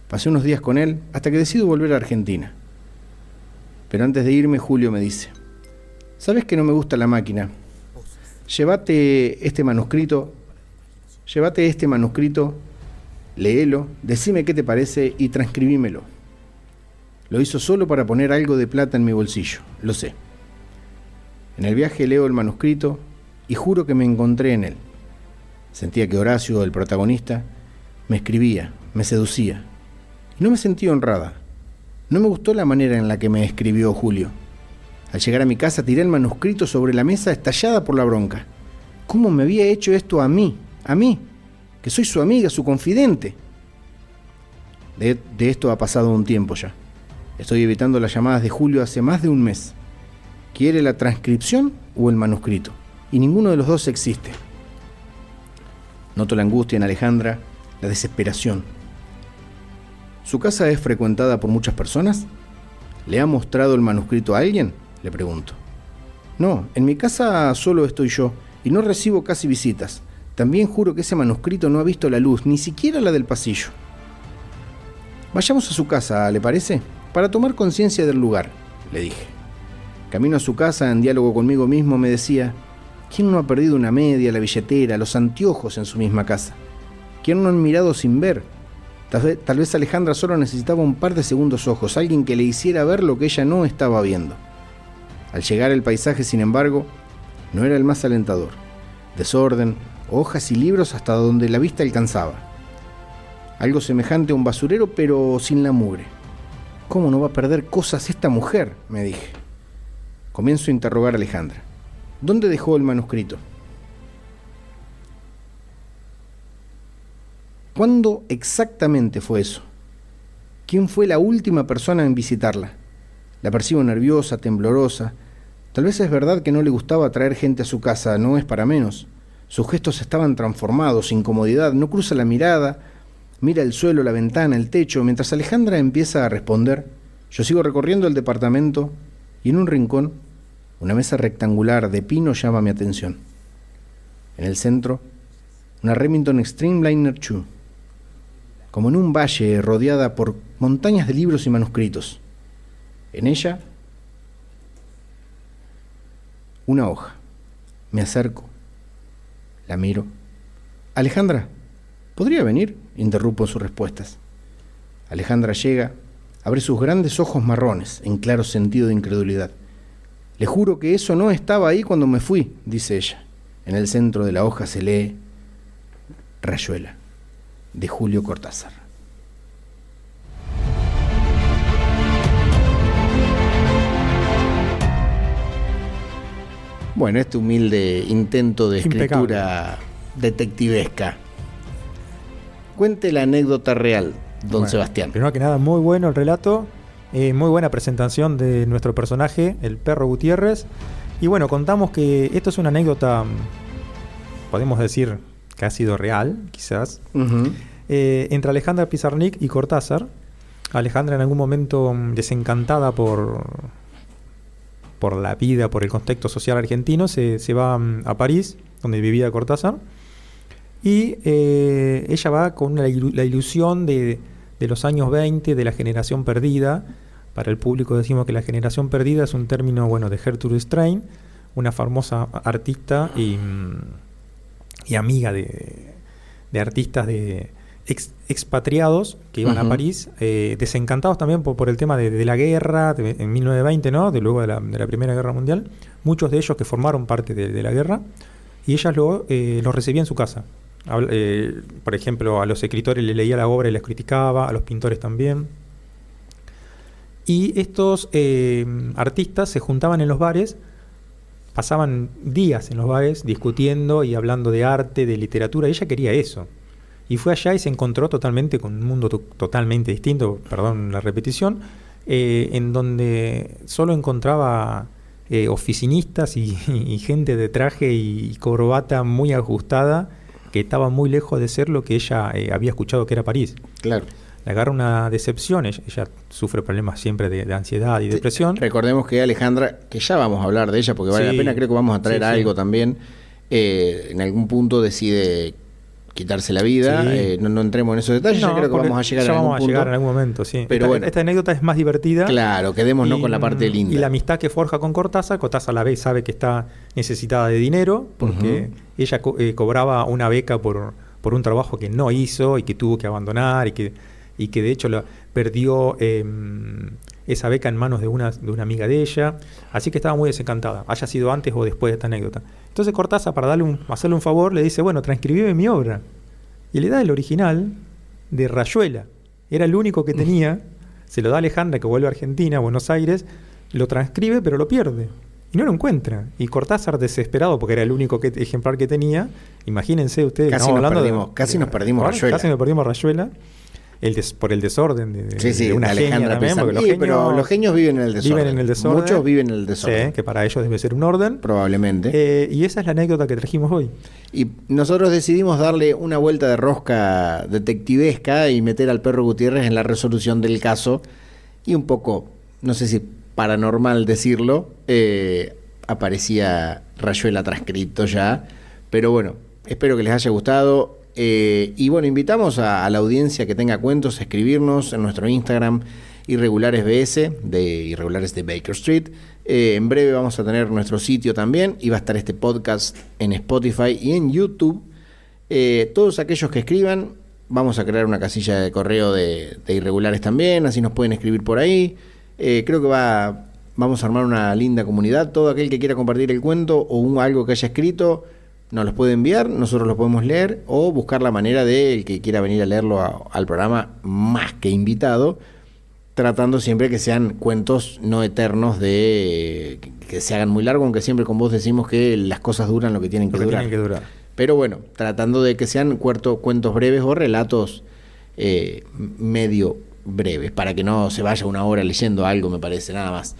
Pasé unos días con él hasta que decido volver a Argentina. Pero antes de irme, Julio me dice: ¿sabes que no me gusta la máquina? Llévate este manuscrito, léelo, decime qué te parece y transcribímelo. Lo hizo solo para poner algo de plata en mi bolsillo, lo sé. En el viaje leo el manuscrito y juro que me encontré en él. Sentía que Horacio, el protagonista, me escribía, me seducía. Y no me sentí honrada. No me gustó la manera en la que me escribió Julio. Al llegar a mi casa tiré el manuscrito sobre la mesa estallada por la bronca. ¿Cómo me había hecho esto a mí, que soy su amiga, su confidente? De esto ha pasado un tiempo ya. Estoy evitando las llamadas de Julio hace más de un mes. ¿Quiere la transcripción o el manuscrito? Y ninguno de los dos existe. Noto la angustia en Alejandra, la desesperación. ¿Su casa es frecuentada por muchas personas? ¿Le ha mostrado el manuscrito a alguien?, le pregunto. No, en mi casa solo estoy yo y no recibo casi visitas. También juro que ese manuscrito no ha visto la luz, ni siquiera la del pasillo. Vayamos a su casa, ¿le parece? Para tomar conciencia del lugar, le dije. Camino a su casa, en diálogo conmigo mismo, me decía: ¿quién no ha perdido una media, la billetera, los anteojos en su misma casa? ¿Quién no ha mirado sin ver? Tal vez Alejandra solo necesitaba un par de segundos ojos, alguien que le hiciera ver lo que ella no estaba viendo. Al llegar el paisaje, sin embargo, no era el más alentador. Desorden, hojas y libros hasta donde la vista alcanzaba. Algo semejante a un basurero, pero sin la mugre. ¿Cómo no va a perder cosas esta mujer?, me dije. Comienzo a interrogar a Alejandra. ¿Dónde dejó el manuscrito? ¿Cuándo exactamente fue eso? ¿Quién fue la última persona en visitarla? La percibo nerviosa, temblorosa. Tal vez es verdad que no le gustaba traer gente a su casa, no es para menos. Sus gestos estaban transformados, incomodidad, no cruza la mirada, mira el suelo, la ventana, el techo. Mientras Alejandra empieza a responder, yo sigo recorriendo el departamento y en un rincón, una mesa rectangular de pino llama mi atención. En el centro, una Remington Streamliner 2, como en un valle rodeada por montañas de libros y manuscritos. En ella, una hoja. Me acerco, la miro. Alejandra, ¿podría venir?, interrumpo sus respuestas. Alejandra llega, abre sus grandes ojos marrones, en claro sentido de incredulidad. Le juro que eso no estaba ahí cuando me fui, dice ella. En el centro de la hoja se lee: Rayuela, de Julio Cortázar. Bueno, este humilde intento de escritura detectivesca. Cuente la anécdota real, don Sebastián. Primero que nada, muy bueno el relato, muy buena presentación de nuestro personaje, el perro Gutiérrez. Y bueno, contamos que esto es una anécdota, podemos decir que ha sido real, quizás, entre Alejandra Pizarnik y Cortázar. Alejandra, en algún momento desencantada por la vida, por el contexto social argentino, se va a París, donde vivía Cortázar, y ella va con la ilusión de los años 20, de la generación perdida. Para el público decimos que la generación perdida es un término, bueno, de Gertrude Stein, una famosa artista y amiga de artistas de expatriados que iban a París, desencantados también por el tema de la guerra en 1920, ¿no? Luego de la Primera Guerra Mundial. Muchos de ellos que formaron parte de la guerra, y ella los recibía en su casa. Por ejemplo, a los escritores le leía la obra y les criticaba, a los pintores también. Y estos artistas se juntaban en los bares, pasaban días en los bares discutiendo y hablando de arte, de literatura. Ella quería eso. Y fue allá y se encontró totalmente con un mundo totalmente distinto, perdón la repetición, en donde solo encontraba oficinistas y gente de traje y corbata muy ajustada, que estaba muy lejos de ser lo que ella había escuchado que era París. Claro. le agarra una decepción, ella sufre problemas siempre de ansiedad y depresión. Recordemos que Alejandra, que ya vamos a hablar de ella porque vale la pena, creo que vamos a traer algo también, en algún punto decide quitarse la vida, no entremos en esos detalles, ya creo que vamos a llegar en algún momento, sí. Pero esta anécdota es más divertida. Claro, quedémonos con la parte linda. Y la amistad que forja con Cortázar a la vez sabe que está necesitada de dinero, porque ella cobraba una beca por un trabajo que no hizo y que tuvo que abandonar y que de hecho perdió esa beca en manos de una amiga de ella, así que estaba muy desencantada, haya sido antes o después de esta anécdota. Entonces Cortázar, para hacerle un favor, le dice, bueno, transcribime mi obra, y le da el original de Rayuela, era el único que tenía, se lo da a Alejandra, que vuelve a Argentina, a Buenos Aires, lo transcribe pero lo pierde y no lo encuentra, y Cortázar, desesperado porque era el único ejemplar que tenía, imagínense ustedes, casi nos perdimos Rayuela. Casi nos perdimos Rayuela. por el desorden de una Alejandra también, pero los genios viven en el desorden. Viven en el desorden. Muchos viven en el desorden. Sí, que para ellos debe ser un orden. Probablemente. Y esa es la anécdota que trajimos hoy. Y nosotros decidimos darle una vuelta de rosca detectivesca y meter al perro Gutiérrez en la resolución del caso. Y un poco, no sé si paranormal decirlo, aparecía Rayuela transcrito ya. Pero bueno, espero que les haya gustado. Y bueno, invitamos a la audiencia que tenga cuentos a escribirnos en nuestro Instagram irregularesbs, de Irregulares de Baker Street. En breve vamos a tener nuestro sitio también y va a estar este podcast en Spotify y en YouTube. Todos aquellos que escriban, vamos a crear una casilla de correo de Irregulares también, así nos pueden escribir por ahí. Creo que vamos a armar una linda comunidad. Todo aquel que quiera compartir el cuento o algo que haya escrito nos los puede enviar, nosotros los podemos leer o buscar la manera de el que quiera venir a leerlo al programa más que invitado, tratando siempre que sean cuentos no eternos, de que se hagan muy largos, aunque siempre con vos decimos que las cosas duran lo que tienen que durar. Pero bueno, tratando de que sean cuentos breves o relatos medio breves, para que no se vaya una hora leyendo algo, me parece, nada más.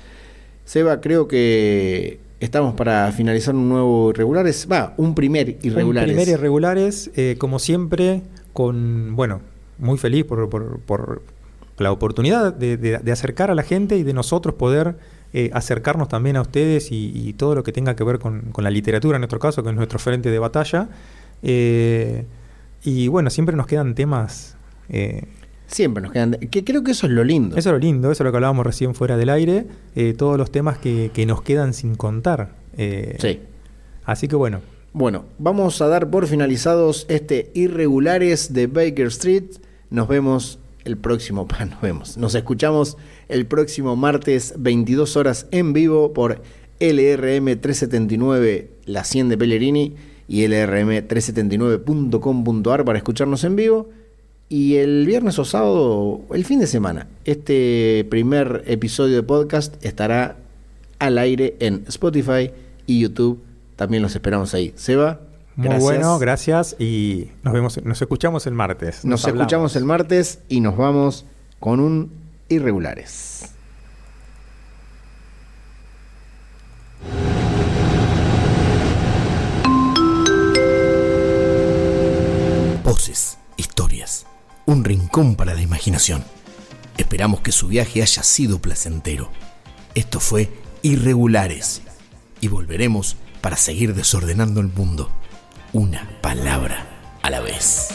Seba, creo que estamos para finalizar un nuevo Irregulares, un primer Irregulares. Un primer Irregulares, como siempre, muy feliz por la oportunidad de acercar a la gente y de nosotros poder acercarnos también a ustedes y todo lo que tenga que ver con la literatura, en nuestro caso, que es nuestro frente de batalla. Y bueno, siempre nos quedan temas... Siempre nos quedan... Que creo que eso es lo lindo. Eso es lo lindo, eso es lo que hablábamos recién fuera del aire. Todos los temas que nos quedan sin contar. Sí. Así que bueno. Bueno, vamos a dar por finalizados este Irregulares de Baker Street. Nos escuchamos el próximo martes, 22 horas en vivo por LRM 379, la 100 de Pellegrini, y LRM379.com.ar para escucharnos en vivo. Y el viernes o sábado, el fin de semana, este primer episodio de podcast estará al aire en Spotify y YouTube. También los esperamos ahí. Seba, muy bueno, gracias. Y nos escuchamos el martes. Nos escuchamos el martes y nos vamos con un Irregulares. Voces, historias, un rincón para la imaginación. Esperamos que su viaje haya sido placentero. Esto fue Irregulares y volveremos para seguir desordenando el mundo, una palabra a la vez.